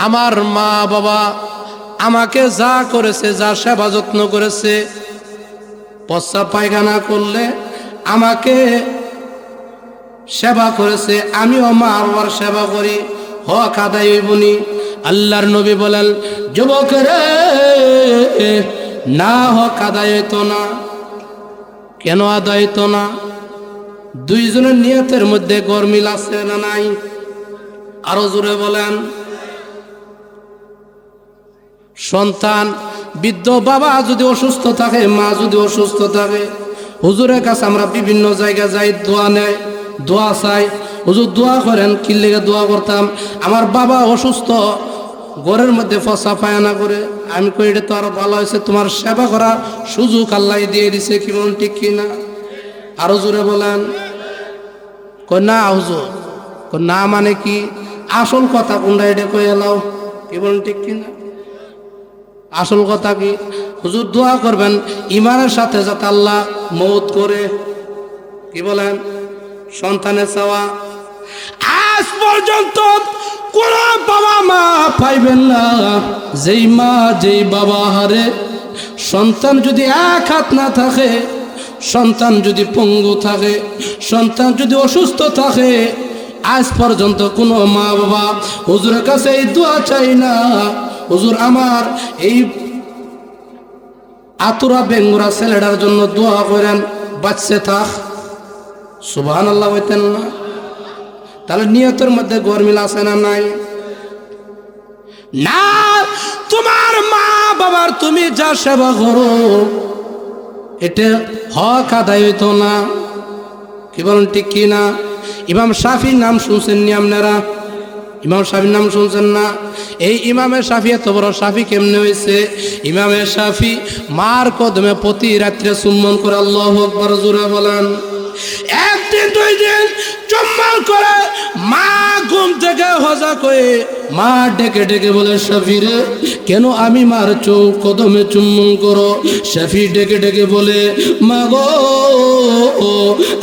আমার মা বাবা আমাকে যা করেছে, যা সেবা যত্ন করেছে, প্রস্রাব পায়খানা করলে আমাকে সেবা করেছে, আমিও মা বাবার সেবা করি, হক আদায় হইবনি? আল্লাহর নবী বলেন, যুবক রে, না, হক আদায় হইতো না। কেন আদায় হইতো না? দুইজনের নিয়তের মধ্যে গরমিল আছে না নাই? আরো জোরে বলেন। সন্তান বৃদ্ধ বাবা যদি অসুস্থ থাকে, মা যদি অসুস্থ থাকে, হুজুরের কাছে আমরা বিভিন্ন জায়গায় যাই, দোয়া নেয়, দোয়া চাই, হুজুর দোয়া করেন। কি লেগে দোয়া করতাম? আমার বাবা অসুস্থ, ঘরের মধ্যে ফসা পায়না করে। আমি কই, এটা তো আরো ভালো হয়েছে, তোমার সেবা করার সুযোগ আল্লাহ দিয়ে দিছে। কি বলেন, ঠিক কিনা? আরো জোরে বলেন। কই না হুজুর, কই না মানে কি? আসল কথা কোনটা এটা কই এলাও। কি বলেন, ঠিক কিনা? আসল কথা কি? হুজুর দোয়া করবেন ইমানের সাথে যাতে আল্লাহ মওত করে। কি বলেন? সন্তানের চাওয়া। আজ পর্যন্ত কোন বাবা মা পাইবেন না যেই মা যেই বাবা হারে সন্তান যদি এক হাত না থাকে, সন্তান যদি পঙ্গু থাকে, সন্তান যদি অসুস্থ থাকে, আজ পর্যন্ত কোনো মা বাবা হুজুরের কাছে এই দোয়া চাই না, হুজুর আমার এই আতুরা বেঙ্গুরা ছেলেটার জন্য দোয়া করেন, বাচ্চা থাক। সুবহানাল্লাহ হইতেন না? তাহলে নিয়তের মধ্যে গরমিল আছে না নাই? না, তোমার মা বাবার তুমি যা সেবা করো এটা হক আদায় হইতো না। কি বলেন, ঠিক কি না? ইমাম শাফির নাম শুনছেন নি আপনারা? ইমাম শাফির নাম শুনছেন না? এই ইমামে শাফি এত বড় শাফি কেমনে হয়েছে? ইমামে শাফি মার কদমে প্রতি রাত্রে চুম্বন করে। আল্লাহু আকবার, জোরে বলেন। একদিন দুই দিন চুম্বন করে মা ঘুম থেকে হজা করে মা ডেকে ডেকে বলে, শাফি রে, কেন আমি মার চোখ কদমে চুম্বন করো? শাফি ডেকে ডেকে বলে, মা গো,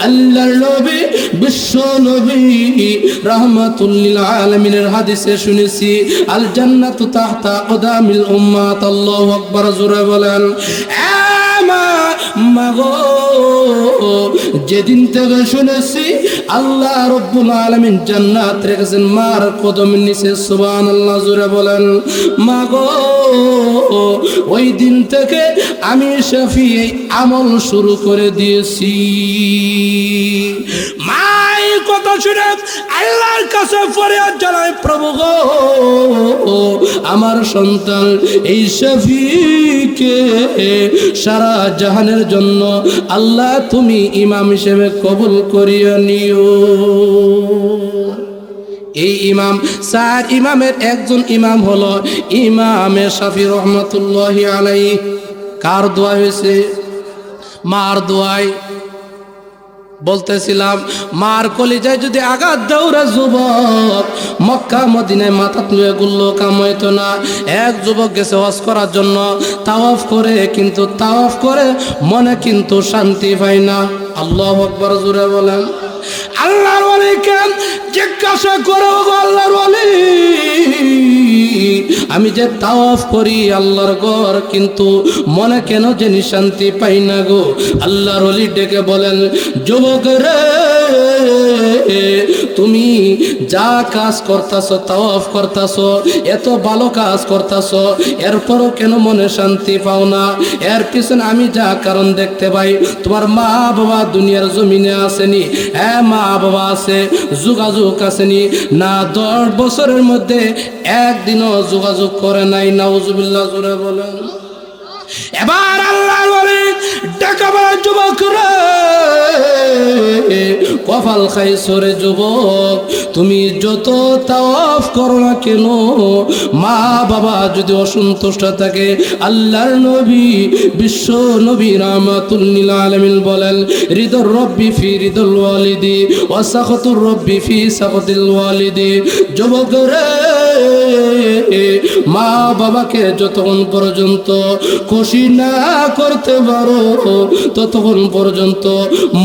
আল্লাহর নবী বিশ্ব নবী রাহমাতুল লিল আলামিনের হাদিসে শুনেছি, আল জান্নাতু তাহতা আকদামিল উম্মাত। আল্লাহু আকবার, জোরে বলেন। মা গো, যেদিন থেকে শুনেছি আল্লাহ রব্বুল আলামিন জান্নাত রেখেছেন মার কদমের নিচে, সুবহানাল্লাহ, জোরে বলেন। মা গো, ওই দিন থেকে আমি শাফি এই আমল শুরু করে দিয়েছি। মাই কথা শুনে আল্লাহর কাছে ফরিয়াদ জানাই, প্রভু গো, আমার সন্তান এই শাফিকে সারা জাহানের জন্য আল্লাহ তুমি ইমাম হিসেবে কবুল করিয়া নিও। এই ইমাম, চার ইমামের একজন ইমাম হলো ইমামে শাফি রহমাতুল্লাহি আলাইহি। কার দোয়া হয়েছে? মার দোয়ায়। বলতেছিলাম, মার কলিজায় যদি আঘাত দৌড়া যুবক মক্কা মদিনায় মাথা তুলে গুললো কাম হইতো না। এক যুবক গেছে হজ করার জন্য, তাওয়াফ করে, কিন্তু তাওয়াফ করে মনে কিন্তু শান্তি পায় না। আল্লাহু আকবার, জোরে বলেন। আল্লাহর ওয়ালিকে জিজ্ঞাসা করো, আল্লাহর ওয়ালি, আমি যে তাওয়াফ করি আল্লাহর ঘর, কিন্তু মনে কেন জানি শান্তি পাই না গো? আল্লাহর ওলি ডেকে বলেন, যুবক রে, তুমি যা কাজ করতাছো, তাওয়াফ করতাছো, এত ভালো কাজ করতাছো, এরপরও কেন মনে শান্তি পাও না? এর পিছনে আমি যা কারণ দেখতে পাই, তোমার মা বাবা দুনিয়ার জমিনে আসেনি। হ্যাঁ, মা বাবা আছে, যোগাযোগ আসেনি না, 10 বছরের মধ্যে একদিনও যোগাযোগ করে নাই। নাউজুবিল্লাহ, জোরে বলেন। এবার আল্লাহর ওলি ডাকা বলে, যুবক রে, কপাল খাইছরে যুবক, তুমি যত তাওয়াফ করো না কেন, মা বাবা যদি অসন্তুষ্ট থাকে, আল্লাহর নবী বিশ্ব নবী রাহমাতুল লিল আলামিন বলেন, রিদর রব্বি ফি রিদুল ওয়ালিদি ওয়া সাখাতুর রব্বি ফি সাখাতিল ওয়ালিদি। যুবক রে, মা বাবাকে যতক্ষণ পর্যন্ত খুশি না করতে পারো, ততক্ষণ পর্যন্ত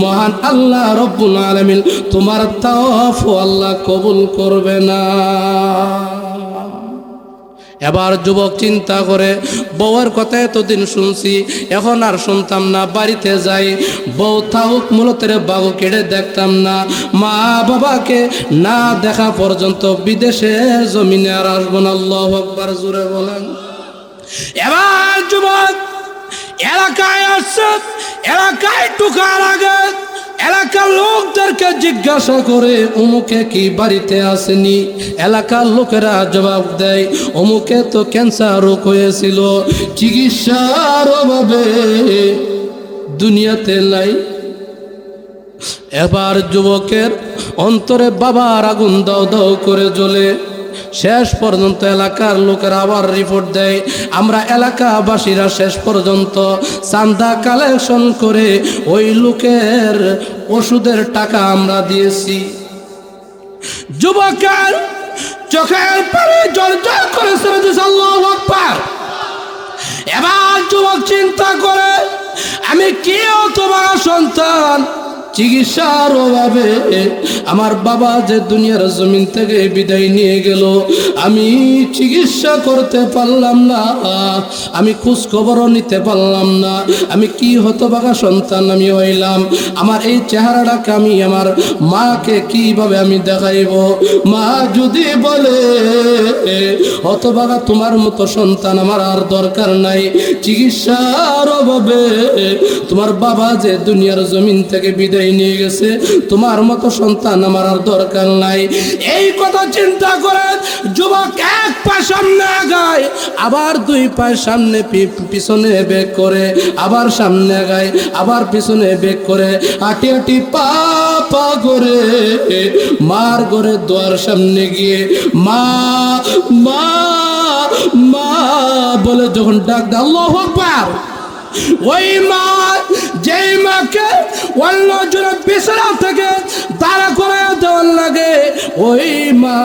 মহান আল্লাহ রব্বুল আলামিন তোমার তাওয়াফ আল্লাহ কবুল করবে না। এবার যুবক চিন্তা করে, বউয়ের কথা এতদিন শুনছি, এখন আর শুনতাম না, বাড়িতে যাই, বউ থাকুক মূলতের বাবু কেড়ে দেখতাম না, মা বাবাকে না দেখা পর্যন্ত বিদেশে জমিনে আর আসবো না। আল্লাহু আকবার, জোরে বলেন। এবার যুবক এলাকায় আসছে, এলাকায় ঢোকার আগে এলাকার লোকদেরকে জিজ্ঞাসা করে, অমুকে কি বাড়িতে আসেনি? এলাকার লোকেরা জবাব দেয়, অমুকে তো ক্যান্সার রোগ হয়েছিল, চিকিৎসার অভাবে দুনিয়াতে নাই। এবার যুবকের অন্তরে বাবার আগুন দাও দাও করে জ্বলে। শেষ পর্যন্ত এলাকার লোকেরা আবার রিপোর্ট দেয়, আমরা এলাকাবাসীরা শেষ পর্যন্ত চাঁদা কালেকশন করে ওই লোকের ওষুধের টাকা আমরা দিয়েছি। যুবকের চোখের পানি জড়জড় করে ছেড়ে দিয়েছে। আল্লাহু আকবার। এবার যুবক চিন্তা করে, আমি কি তোমার সন্তান, চিকিৎসার অভাবে আমার বাবা যে দুনিয়ার জমিন থেকে বিদায় নিয়ে গেল, আমি চিকিৎসা করতে পারলাম না, আমি খোঁজ খবরও নিতে পারলাম না, আমি কি হতভাগা সন্তান আমি হইলাম। আমার এই চেহারাটাকে আমি আমার মাকে কিভাবে আমি দেখাইব? মা যদি বলে, হতভাগা তোমার মতো সন্তান আমার আর দরকার নাই, চিকিৎসার অভাবে তোমার বাবা যে দুনিয়ার জমিন থেকে বিদায় নিয়ে গেছে, তোমার মতো সন্তান আমার আর দরকার নাই। এই কথা চিন্তা করে যুবক এক পা সামনে আগায়, আবার দুই পা সামনে পিছনে বেক করে, আবার সামনে আগায়, আবার পিছনে বেক করে, হাঁটি হাঁটি পা পা করে মার ঘরে দোয়ার সামনে গিয়ে মা মা মা বলে যখন ডাক দেয়, আল্লাহু আকবার। ওই মা, যেই মাকে অন্যজনের বিছানা থেকে দাঁড়া করে দেওয়ার লাগে, ওই মা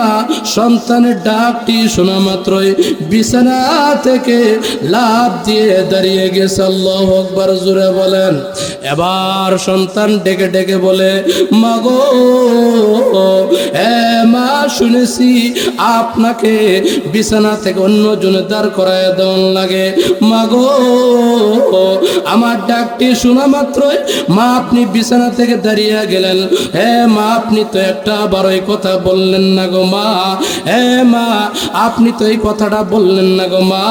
সন্তানের ডাকটি শোনা মাত্রই বিছানা থেকে লাফ দিয়ে দাঁড়িয়ে গেছে। আল্লাহু আকবার, জোরে বলেন। এবার সন্তান ডেকে ডেকে বলে, মা গো, মা শুনেছি আপনাকে বিছানা থেকে অন্যজনের দাঁড় করায় দেওয়ার লাগে, মা গো, আমার ডাকটি শোনা মাত্রই মা আপনি বিছানা থেকে দাঁড়িয়ে গেলেন। মা আপনি তো একটা বারোই কথা বললেন না গো মা, মা আপনি তো এই কথাটা বললেন না গো মা।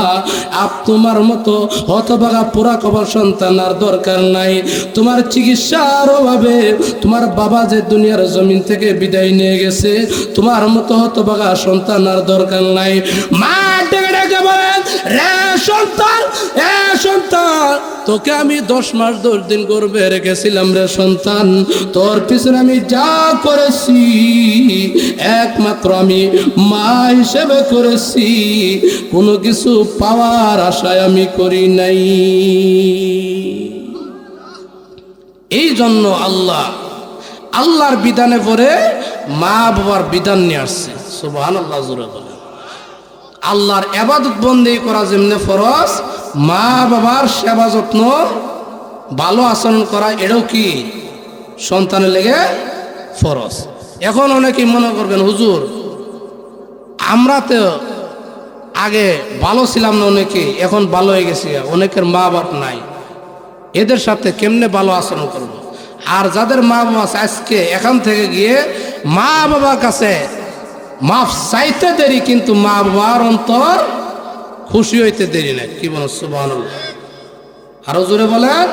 তোমার মতো হতভাগা পোড়া কবর সন্তান আর দরকার নাই, তোমার চিকিৎসার অভাবে তোমার বাবা যে দুনিয়ার জমিন থেকে বিদায় নিয়ে গেছে, তোমার মতো হতভাগা সন্তান আর দরকার নাই। মা ডেকে ডেকে বলেন, রে সন্তান, সন্তান, তোকে আমি 10 মাস 10 দিন গর্ভে রেখেছিলাম রে সন্তান, তোর পিছনে আমি যা করেছি একমাত্র আমি মা হিসেবে করেছি, কোনো কিছু পাওয়ার আশায় আমি করি নাই। এই জন্য আল্লাহর বিধানে পরে মা বাবার বিধান নিয়ে আসছে। সুবহানাল্লাহ, জোরে বলে। আল্লাহর ইবাদত বন্দেগী করা যেমনি ফরজ, মা বাবার সেবা যত্ন ভালো আচরণ করা এটাও কি সন্তানের লেগে ফরজ। এখন অনেকেই মনে করবেন, হুজুর আমরা তো আগে ভালো ছিলাম না, অনেকে এখন ভালো হয়ে গেছি, অনেকের মা বাপ নাই, এদের সাথে কেমনে ভালো আচরণ করব? আর যাদের মা বাবা আজকে এখান থেকে গিয়ে মা বাবার কাছে মাফ চাইতে দেরি, কিন্তু মা বাবার অন্তর খুশি হইতে দেরি নাই। কি বলেন? সুবহানাল্লাহ। আরো জোরে বলেন।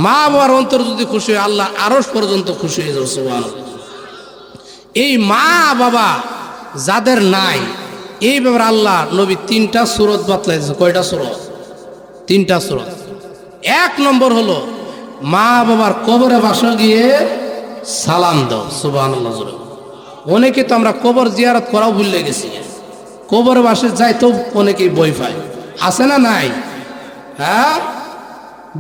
মা বাবার অন্তর যদি খুশি হয়, আল্লাহ আরশ পর্যন্ত খুশি হয়ে যাবে। সুবহানাল্লাহ। এই মা বাবা যাদের নাই, এই ব্যাপারে আল্লাহ নবী 3টা সূরত বাতলাইছে। কয়টা সূরত? 3টা সূরত। 1 নম্বর হলো মা বাবার কবরে বাসা গিয়ে সালাম দাও। সুবহানাল্লাহ। অনেকে তো আমরা কবর জিয়ারত করাও ভুলে গেছি, কবর বাসে যাইতেও অনেকেই বই পায়, আছে না নাই? হ্যাঁ,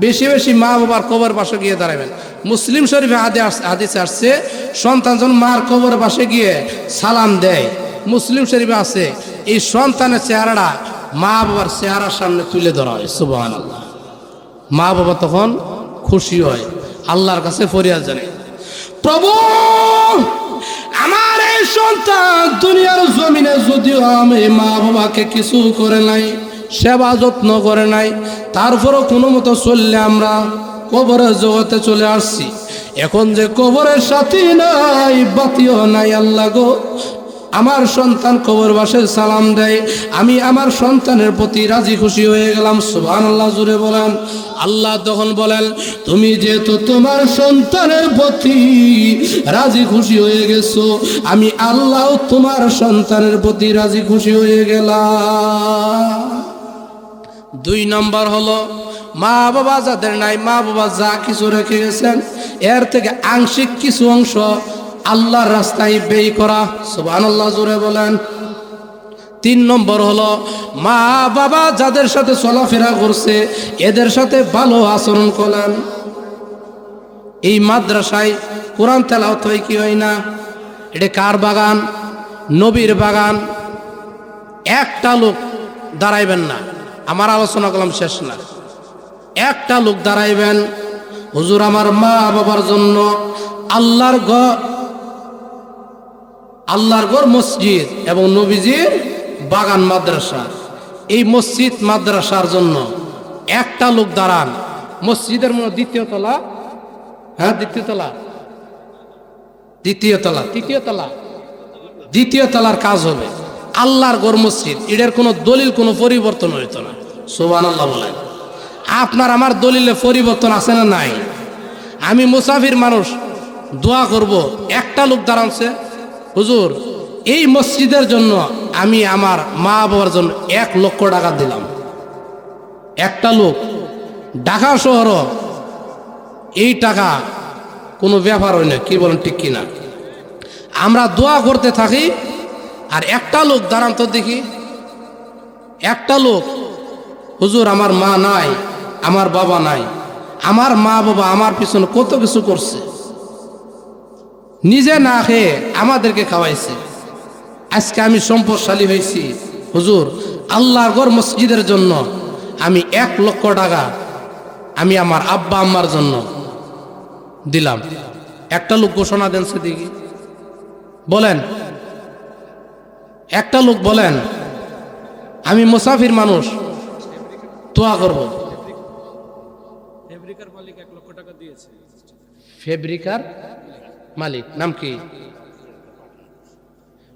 বেশি বেশি মা বাবার কবর পাশে গিয়ে দাঁড়াবেন। মুসলিম শরীফে হাদিসে আসছে সন্তান যখন মার কবর পাশে গিয়ে সালাম দেয়, মুসলিম শরীফে আছে এই সন্তানের চেহারাটা মা বাবার চেহারার সামনে তুলে ধরা হয়। সুবহানাল্লাহ। মা বাবা তখন খুশি হয়, আল্লাহর কাছে ফরিয়াদ জানায়, প্রভু আমার এই সন্তান দুনিয়ার জমিনে যদিও আমি মা বাবাকে কিছু করে নাই, সেবা যত্ন করে নাই, তারপরও কোনো মতো চললে আমরা কবরের জগতে চলে আসছি। এখন যে কবরের সাথী নাই, বাতিও নাই, আল্লাহ গো আমার সন্তান কবর বাসে সালাম দেয়, আমি আমার সন্তানের প্রতি রাজি খুশি হয়ে গেলাম। সুবহানাল্লাহ জুড়ে বলেন। আল্লাহ তখন বলেন, তুমি যেহেতু তোমার সন্তানের প্রতি রাজি খুশি হয়ে গেছো, আমি আল্লাহ তোমার সন্তানের প্রতি রাজি খুশি হয়ে গেলাম। 2 নম্বর হলো মা বাবা যাদের নাই, মা বাবা যা কিছু রেখে গেছেন এর থেকে আংশিক কিছু অংশ আল্লাহর রাস্তায় ব্যয় করা। সুবহানাল্লাহ জোরে বলেন। 3 নম্বর হলো মা বাবা যাদের সাথে চলাফেরা করছে এদের সাথে ভালো আচরণ করেন। এই মাদ্রাসায় কোরআন তেলাওয়াত হয় কি হয় না? এটা কার বাগান? নবীর বাগান। একটা লোক দাঁড়াইবেন না, আমার আলোচনা করলাম শেষ না, একটা লোক দাঁড়াইবেন, হুজুর আমার মা বাবার জন্য আল্লাহর ঘর মসজিদ এবং নবীজির বাগান মাদ্রাসা, এই মসজিদ মাদ্রাসার জন্য একটা লোক দাঁড়ান। মসজিদের মধ্যে দ্বিতীয় তলা, হ্যাঁ দ্বিতীয় তলার কাজ হবে। আল্লাহর ঘর মসজিদ, এটার কোনো দলিল কোনো পরিবর্তন হইতো না। সুবহানাল্লাহ বলেন। আপনার আমার দলিলে পরিবর্তন আছে না নাই? আমি মুসাফির মানুষ, দোয়া করব, একটা লোক দাঁড়াচ্ছে, হুজুর এই মসজিদের জন্য আমি আমার মা বাবার জন্য 1 লক্ষ টাকা দিলাম। একটা লোক, ঢাকা শহর, এই টাকা কোনো ব্যাপার হয় না, কি বলেন ঠিক কিনা? আমরা দোয়া করতে থাকি আর একটা লোক দাঁড়ান তো দেখি, একটা লোক, হুজুর আমার মা নাই, আমার বাবা নাই, আমার মা বাবা আমার পিছনে কত কিছু করছে, নিজে না খেয়ে আমাদেরকে খাওয়াইছে, আজকে আমি সম্পদশালী হয়েছি, হুজুর আল্লাহর ঘর মসজিদের জন্য আমি 1 লক্ষ টাকা আমি আমার আব্বা আম্মার জন্য দিলাম। একটা লোক ঘোষণা দেন সে দেখি, বলেন একটা লোক বলেন, আমি মুসাফির মানুষ, দোয়া করব। ফেব্রিকার মালিক 1 লক্ষ টাকা দিয়েছে। ফেব্রিকার মালিক নাম কি?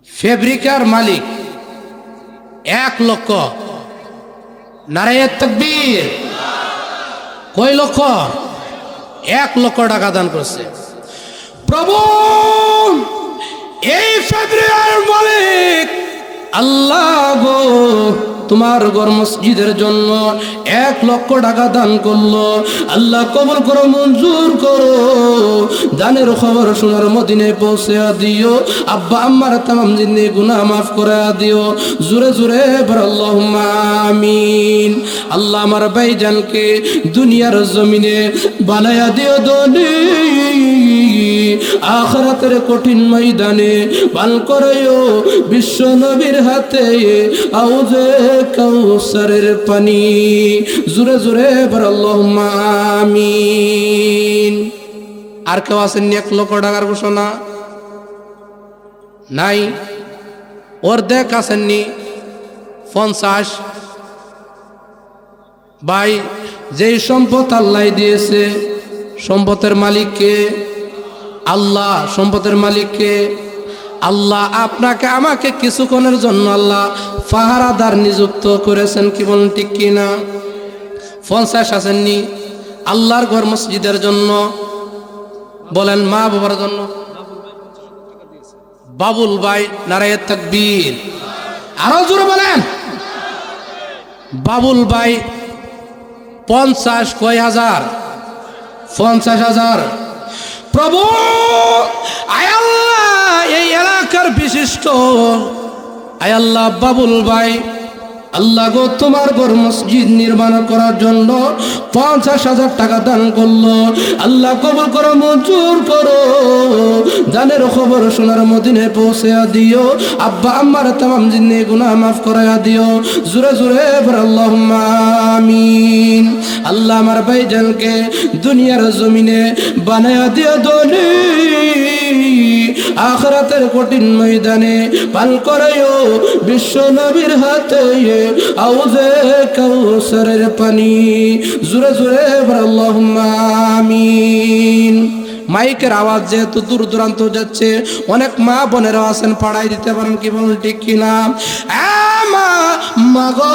ফেব্রিকার মালিক 1 লক্ষ। নারায়ে তাকবীর। কয় লক্ষ? 1 লক্ষ টাকা দান করছে। প্রভু এই ফেব্রিকার মালিক আল্লাহ গো তোমার ঘর মসজিদের জন্য 1 লক্ষ টাকা দান করলো, আল্লাহ কবুল করো, মঞ্জুর করো, দানের খবর শোনার মদিনায় পৌঁছে দিও, আব্বা আম্মার তামাম জিন্দেগি গুনাহ মাফ করে দিও। জোরে জোরে বল আল্লাহুম্মা আমিন। আল্লাহ আমার ভাইজানকে দুনিয়ার জমিনে বানায়া দিও ধনী, আখিরাতের কঠিন ময়দানে পান করায়ও বিশ্ব নবীর হাতে আউজে কাউসারের পানি। জোরে জোরে বল আল্লাহুম্মা আমিন। আর কেউ আসেননি 1 লক্ষ টাকার ঘোষণা? নাই। অর্ধেক আসেননি 50। ভাই যেই সম্পদ আল্লাহ দিয়েছে, সম্পদের মালিককে আল্লাহ, সম্পদের মালিককে আল্লাহ। আপনাকে আমাকে কিছুক্ষণের জন্য আল্লাহ পাহারাদার নিযুক্ত করেছেন, কি বলেন ঠিক কিনা? 50 আসেননি আল্লাহর ঘর মসজিদের জন্য, বলেন মা বাবার জন্য। বাবুল ভাই নারায়ে তাকবীর। আরো জোরে বলেন। বাবুল ভাই 50 কয় হাজার? 50,000। প্রভু আয় আল্লাহ এই এলাকার বিশিষ্ট আয় আল্লাহ বাবুল ভাই, আল্লাহ গো তোমার ঘর মসজিদ নির্মাণ করার জন্য 50,000 টাকা দান করলো। আল্লাহ কবুল করো, মঞ্জুর করো, দানের খবর সোনার মদিনে পৌঁছে দিও। আব্বা আম্মার তামাম জিন্দেগি গুনাহ মাফ করায়া দিও। জোরে জোরে আল্লাহুম্মা আমিন। আল্লাহ আমার ভাইজানকে দুনিয়ার জমিনে বানায়া দিও ধনী, আখিরাতের কঠিন ময়দানে পাল করায়ো বিশ্ব নবীর হাতে আউযে কাউসারের পানি। জোরে জোরে আল্লাহুম্মা আমিন। মাইকের আওয়াজ যেহেতু দূর দূরান্ত যাচ্ছে, অনেক মা বোনেরা আছেন, পাড়াই দিতে পারেন, কি বলেন ঠিক কিনা? মা গো,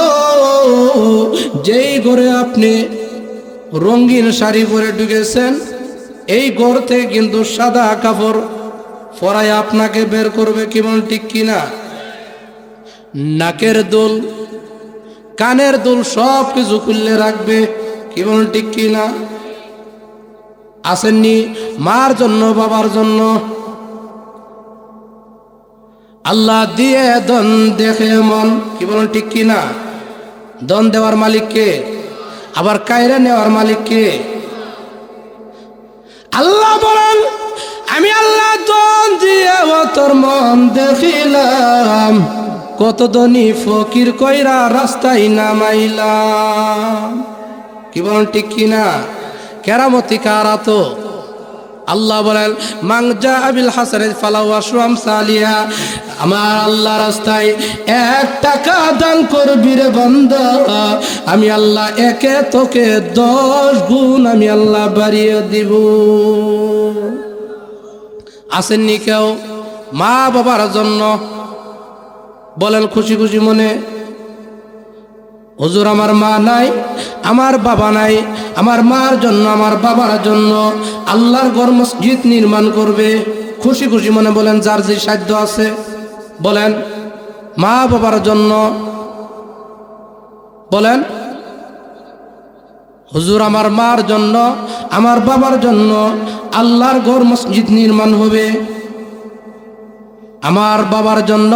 যেই ঘরে আপনি রঙিন শাড়ি পরে ঢুকেছেন, এই ঘর থেকে কিন্তু সাদা কাপড় পরাই আপনাকে বের করবে, কি বলেন ঠিক কিনা? নাকের দুল, কানের দুল সব কিছু খুললে রাখবে, কি বলেন ঠিক কিনা? আসেননি মার জন্য, বাবার জন্য আল্লাহ দিয়ে দন দেখে মন, কি বলেন ঠিক কিনা? দন দেওয়ার মালিক কে? আবার কায়রা নেওয়ার মালিক কে? আল্লাহ বলেন, আমি আল্লাহ দন দিয়ে তোর মন দেখিলাম, কত ধনী ফকির কইরা রাস্তায় নামাইলাম, কি বলেন ঠিক কিনা? কেরামতি কারা তো আল্লাহ বলেন, মাংজা আবিল হাসানে ফালাহু আশরু আমসালিহা, আমার আল্লাহ রাস্তায় 1 টাকা দান করবি রে বান্দা, আমি আল্লাহ একে তোকে 10 গুণ আমি আল্লাহ বাড়িয়ে দিব। আসেননি কেউ মা বাবার জন্য? বলেন খুশি খুশি মনে, হুজুর আমার মা নাই, আমার বাবা নাই, আমার মার জন্য, আমার বাবার জন্য আল্লাহর ঘর মসজিদ নির্মাণ করবে। খুশি খুশি মনে বলেন, যার যে সাধ্য আছে বলেন। মা বাবার জন্য বলেন, হুজুর আমার মার জন্য, আমার বাবার জন্য আল্লাহর ঘর মসজিদ নির্মাণ হবে। আমার বাবার জন্য,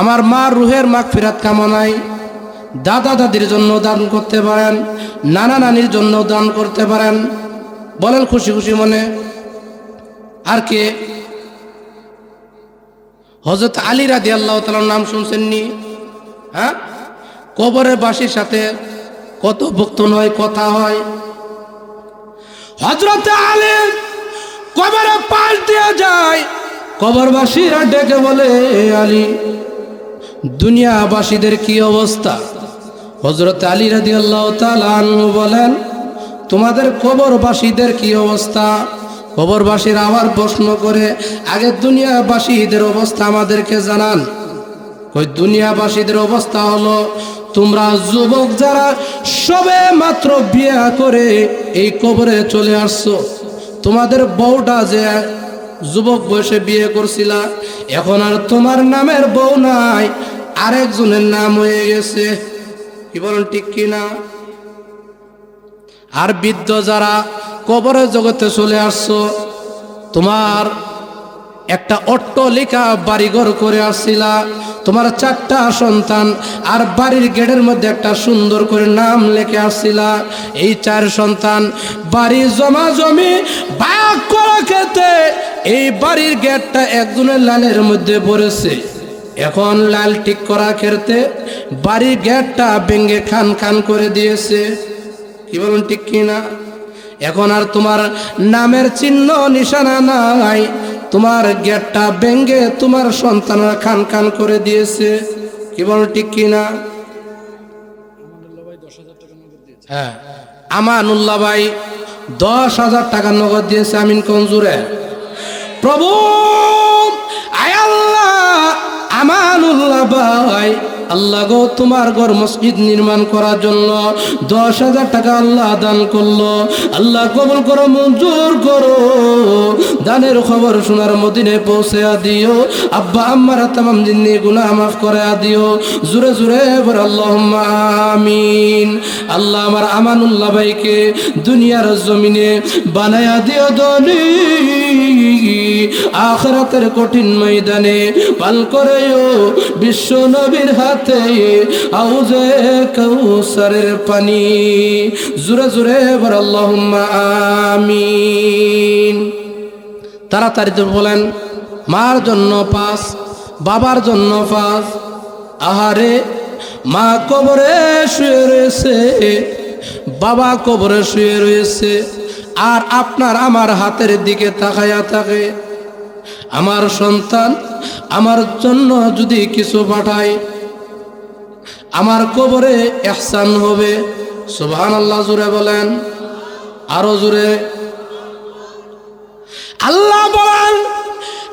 আমার মার রুহের মাগফিরাত কামনায় দাদা দাদির জন্য দান করতে পারেন, নানা নানির জন্য দান করতে পারেন। বলেন খুশি খুশি মনে। আর কে? হযরত আলী রাদিয়াল্লাহু তাআলার নাম শুনছেননি? হ্যাঁ, কবরের বাসির সাথে কত ভক্ত নয় কথা হয়। হযরত আলী কবরে পাশ দিয়ে যায়, কবরবাসীরা ডেকে বলে, আলী দুনিয়াবাসীদের কি অবস্থা? হযরত আলী রাদিয়াল্লাহু তাআলা আনহু বলেন, তোমাদের কবরবাসীদের কি অবস্থা? কবরবাসীরা আবার প্রশ্ন করে, আগে দুনিয়াবাসীদের অবস্থা আমাদেরকে জানান। কই দুনিয়াবাসীদের অবস্থা হলো, তোমরা যুবক যারা সবে মাত্র বিয়ে করে এই কবরে চলে আসছো, তোমাদের বউটা যে যুবক বয়সে বিয়ে করছিলা, এখন আর তোমার নামের বউ নাই, আরেকজনের নাম হয়ে গেছে, কি বলেন ঠিক কিনা? আর বৃদ্ধ যারা কবরের জগতে চলে আসছো, তোমার একটা অট্টালিকা বাড়িঘর করে আসছিলা, তোমার 4টা সন্তান, আর বাড়ির গেটের মধ্যে একটা সুন্দর করে নাম লিখে আসছিলা। এই 4 সন্তান বাড়ির জমা জমি ভাগ করা খেতে এই বাড়ির গেটটা একজনের লালের মধ্যে পড়েছে। এখন লাল ঠিক করা খেতে বাড়ির গেটটা ভেঙে খান খান করে দিয়েছে, কি বলুন ঠিক কিনা? এখন আর তোমার নামের চিহ্ন নিশানা নাই, তোমার গেটটা ভেঙে তোমার সন্তানরা খান খান করে দিয়েছে, কি বলুন ঠিক কিনা? হ্যাঁ, আমানুল্লাহ ভাই 10,000 টাকা নগদ দিয়েছে। আমিন কোন জোরে? প্রভু আয় আল্লাহ, আমানুল্লাহ ভাই আল্লাহ গো তোমার ঘর মসজিদ নির্মাণ করার জন্য 10,000 টাকা আল্লাহ দান করলো, আল্লাহ কবুল করো, মঞ্জুর করো, দানের খবর সোনার মদিনায় পৌঁছে দিও, আব্বা আম্মার তামাম জিন্নি গুনাহ মাফ করে দিও, জোরে জোরে বলে আল্লাহুম্মা আমিন। আল্লাহ আমার আমানুল্লাহ ভাইকে দুনিয়ার জমিনে বানায়া দিও ধনী, আখিরাতের কঠিন ময়দানে পাল করেও বিশ্ব নবীর হাতে আউজে কাউসারের পানি, জোরে জোরে বলে আল্লাহুম্মা আমিন। তাড়াতাড়ি তো বলেন, মার জন্য 5, বাবার জন্য 5। আহারে মা কবরে শুয়ে রয়েছে, বাবা কবরে শুয়ে রয়েছে, আর আপনার আমার হাতের দিকে তাকায়া থাকে। আমার সন্তান আমার জন্য যদি কিছু পাঠায় আমার কবরে ইহসান হবে। সুবহানাল্লাহ, জোরে বলেন, আরো জোরে। আল্লাহ বলেন,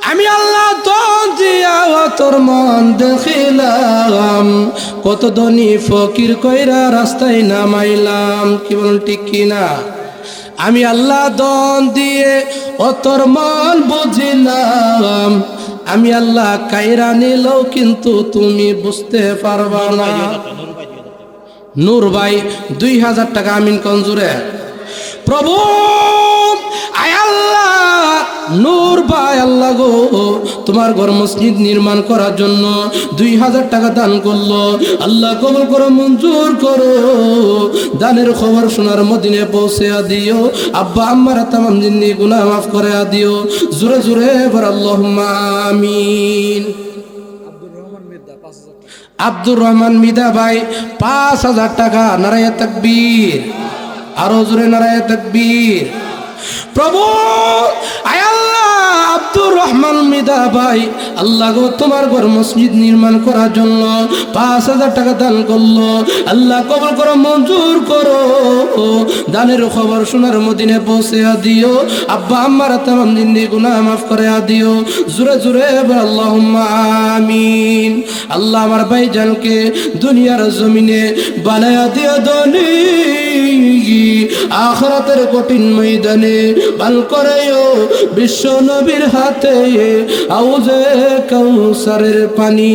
আমি আল্লাহ তো দিয়া তোর মন দেখিলাম, কত ধনী ফকির কইরা রাস্তায় নামাইলাম। কি বলেন, ঠিক কিনা? আমি আল্লাহ দন দিয়ে ও তোর মন বুঝিলাম, আমি আল্লাহ কাইরা নিলেও কিন্তু তুমি বুঝতে পারবা না। নূর ভাই 2000 টাকা আমিন কঞ্জুরে। প্রভু আয় আল্লাহ, নূর ভাই আল্লাহ গো তোমার ঘর মসজিদ নির্মাণ করার জন্য 2000 টাকা দান করলো, আল্লাহ কবুল করো, মঞ্জুর করো, দানের খবর সোনার মদিনায় পৌঁছে দিও, আব্বা আম্মার তামাম জিন্দি গুনাহ মাফ করে দিও, জোরে জোরে বল আল্লাহুম্মা আমিন। আব্দুর রহমান মিদা ভাই 5000 টাকা, নারায়ে তাকবীর, আরো জোরে নারায়ে তাকবীর। প্রভু আয় আল্লাহ, আব্দুর রহমান মিদা ভাই আল্লাহ গো তোমার ঘর মসজিদ নির্মাণ করার জন্য 5000 টাকা দান করলো, আল্লাহ কবুল করো, মঞ্জুর করো, দানের খবর সোনার মদিনায় পৌঁছে দিও, আব্বা আম্মার তামাম জিন্দি গুনাহ মাফ করে দিও, জোরে জোরে বল আল্লাহুম্মা আমিন। আল্লাহ আমার ভাইজানকে দুনিয়ার জমিনে বানায়া দিও ধনী, আখিরাতের কঠিন ময়দানে বাল করেও বিশ্ব নবীর হাতে আউজে কাউসারের পানি,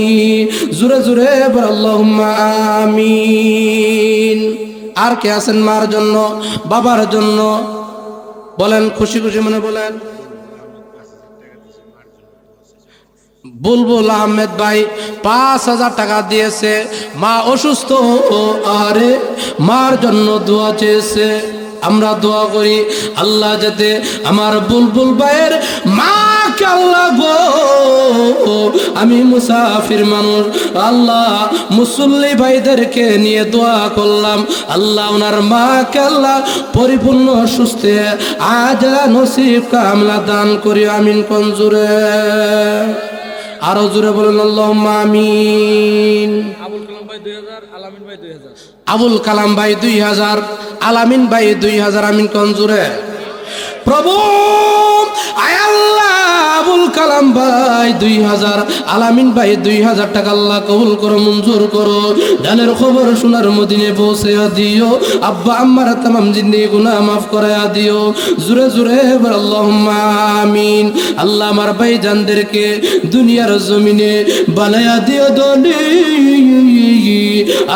জোরে জোরে বল আল্লাহুম্মা আমিন। আর কে আছেন মার জন্য, বাবার জন্য? বলেন, খুশি খুশি মনে বলেন। বুলবুল আহমেদ ভাই 5000 টাকা দিয়েছে, মা অসুস্থ, আরে মার জন্য দোয়া চেয়েছে। আমরা দোয়া করি আল্লাহ যাতে আমার বুলবুল ভাইয়ের মা কে আল্লাহ গো, আমি মুসাফির মানুষ, আল্লাহ মুসল্লি ভাইদেরকে নিয়ে দোয়া করলাম, আল্লাহ ওনার মা কে আল্লাহ পরিপূর্ণ সুস্থ আজা নসিব কামলা দান করি, আমিন কঞ্জুরে, আরো জোরে বলেন আল্লাহুম্মা আমিন। আবুল কালাম ভাই 2000, আলামিন ভাই 2000, আমিন কঞ্জুরে। প্রভু আয় আল্লাহ, আবুল কালাম ভাই 2000, আলামিন ভাই 2000 টাকা আল্লাহ কবুল করো, মঞ্জুর করো, দানের খবর সোনার মদিনায় পৌঁছে দিও, আব্বা আম্মার তামাম জিন্দেগি গুনাহ মাফ করে দিও, জোরে জোরে বল আল্লাহুম্মা আমিন। আল্লাহ আমার ভাইজানদেরকে দুনিয়ার জমিনে বানায়া দিও ধনী,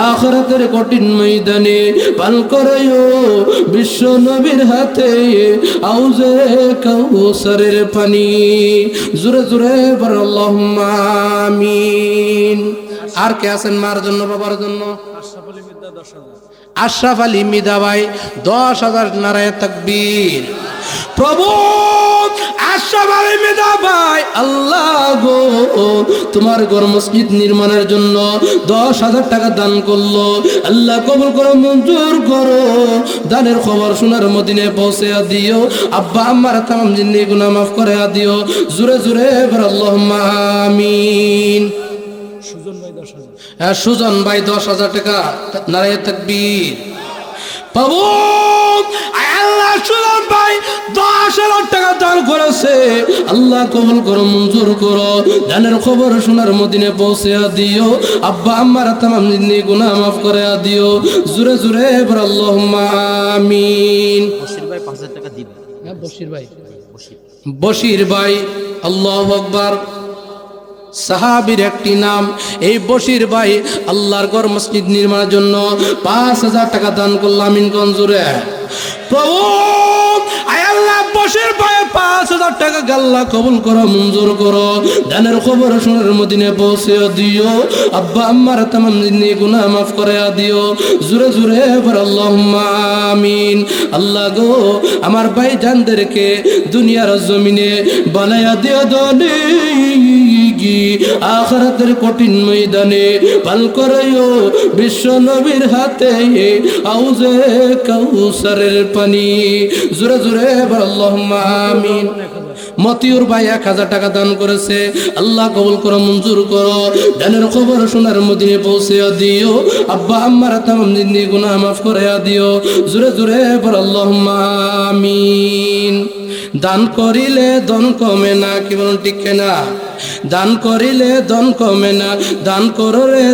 আখিরাতের কঠিন ময়দানে পাল করেও বিশ্ব নবীর হাতে আউজে কাউসারের পানি, জোরে জোরে বল আল্লাহুম্মা আমিন। আর কে আছেন মার জন্য, বাবার জন্য? আশরাফ আলী মিদা ভাই 10,000, নারায়ে তাকবীর। প্রভু আশরাফ আলী মিদা ভাই আল্লাহ গো তোমার ঘর মসজিদ নির্মাণের জন্য 10,000 টাকা দান করলো, আল্লাহ কবুল করো, মঞ্জুর করো, দানের খবর সোনার মদিনায় পৌঁছে দিও, আব্বা আম্মার তামাম জিন্দেগি গুনাহ মাফ করে দিও, জোরে জোরে বল আল্লাহুম্মা আমিন। সুজন ভাই 10,000 টাকা, নারায়ে তাকবীর। প্রভু আল্লাহ সুজন ভাই 10,000 টাকা দান দান করেছে আল্লাহ কবুল করো মঞ্জুর করো দানের খবর শোনার মদিনে পৌঁছে দিও আব্বা আম্মার তামাম জিন্দেগি গুনাহ মাফ করে দিও জোরে জোরে এবার আল্লাহুম্মা আমিন বশির ভাই 5000 টাকা দিন হ্যাঁ বশির ভাই আল্লাহু আকবার সাহাবীর একটি নাম এই বশির ভাই আল্লাহর ঘর মসজিদ নির্মাণের জন্য 5000 টাকা দান করলাম ইনকন জোরে প্রভু আয় আল্লাহ বশির ভাই 5000 টাকা আল্লাহ কবুল করো মঞ্জুর করো দানের খবর শোনার মদিনে পৌঁছে দিও আব্বা আম্মার তামাম জিন্দেগি গুনাহ মাফ করে দিও জোরে জোরে বল আল্লাহুম্মা আমিন আল্লাহ গো আমার ভাই জানদেরকে দুনিয়ার জমিনে বানায়া দিও দনি আখিরাতের কঠিন ময়দানে পাল করিও বিশ্ব নবীর হাতে আউজে কাউসারের পানি জোরে জোরে বল আল্লাহুম্মা আমিন মতিউর ভাই 1000 টাকা দান করেছে আল্লাহ কবুল করো মঞ্জুর করো দানের খবর শোনার মদিনে পৌঁছে দিও আব্বা আম্মার তামাম জিন্দেগি গুনাহ মাফ করে দিও জোরে জোরে বল আল্লাহুম্মা আমিন দান করিলে ধন কমে না কি বলুন ঠিক না দান করিলে ধন কমে না দান করো রে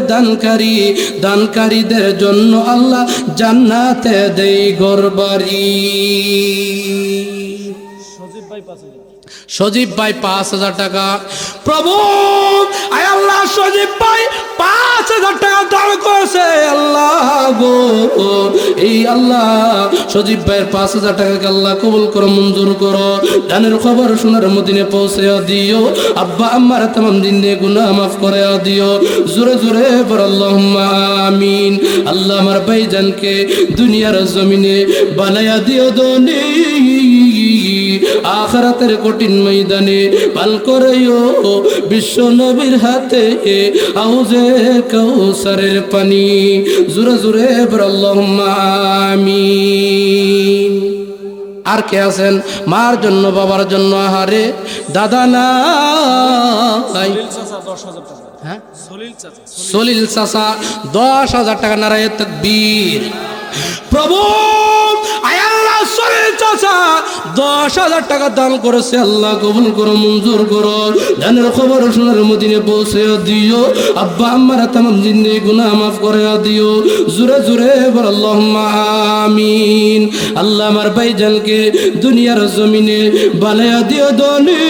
দানকারীদের জন্য আল্লাহ জান্নাতে দেই ঘরবাড়ি সজীব ভাই 5000 টাকা প্রভু আয় আল্লাহ সজীব ভাই 5000 টাকা দান করেছে আল্লাহ গো এই আল্লাহ সজীব ভাইয়ের 5000 টাকা আল্লাহ কবুল করো মঞ্জুর করো দানের খবর শোনার মদিনে পৌঁছে দিও আব্বা আম্মার তামাম জিন্দেগি গুনাহ মাফ করে দিও জোরে জোরে বল আল্লাহুম্মা আমিন আল্লাহ আমার ভাইজানকে দুনিয়ার জমিনে বানায়া দিও দনি আখিরাতের কঠিন ময়দানে পাল করিও বিশ্ব নবীর হাতে আউজে কাউসারের পানি জোরে জোরে বল আল্লাহুম্মা আমিন আর কে আছেন মার জন্য বাবার জন্য আহারে দাদা নাই হ্যাঁ সলিল চাচা 10,000 টাকা নারায়ে তাকবীর প্রভু আয় আল্লাহ সলিল চাচা 10,000 টাকা দান করেছে আল্লাহ কবুল করো মঞ্জুর করো দানের খবর শোনার মদিনে পৌঁছে দিও আব্বা আম্মার তামাম জিন্দেগি গুনাহ মাফ করে দিও জোরে জোরে বল আল্লাহুম্মা আমিন আল্লাহ আমার ভাইজানকে দুনিয়ার জমিনে বানায়া দিও দনি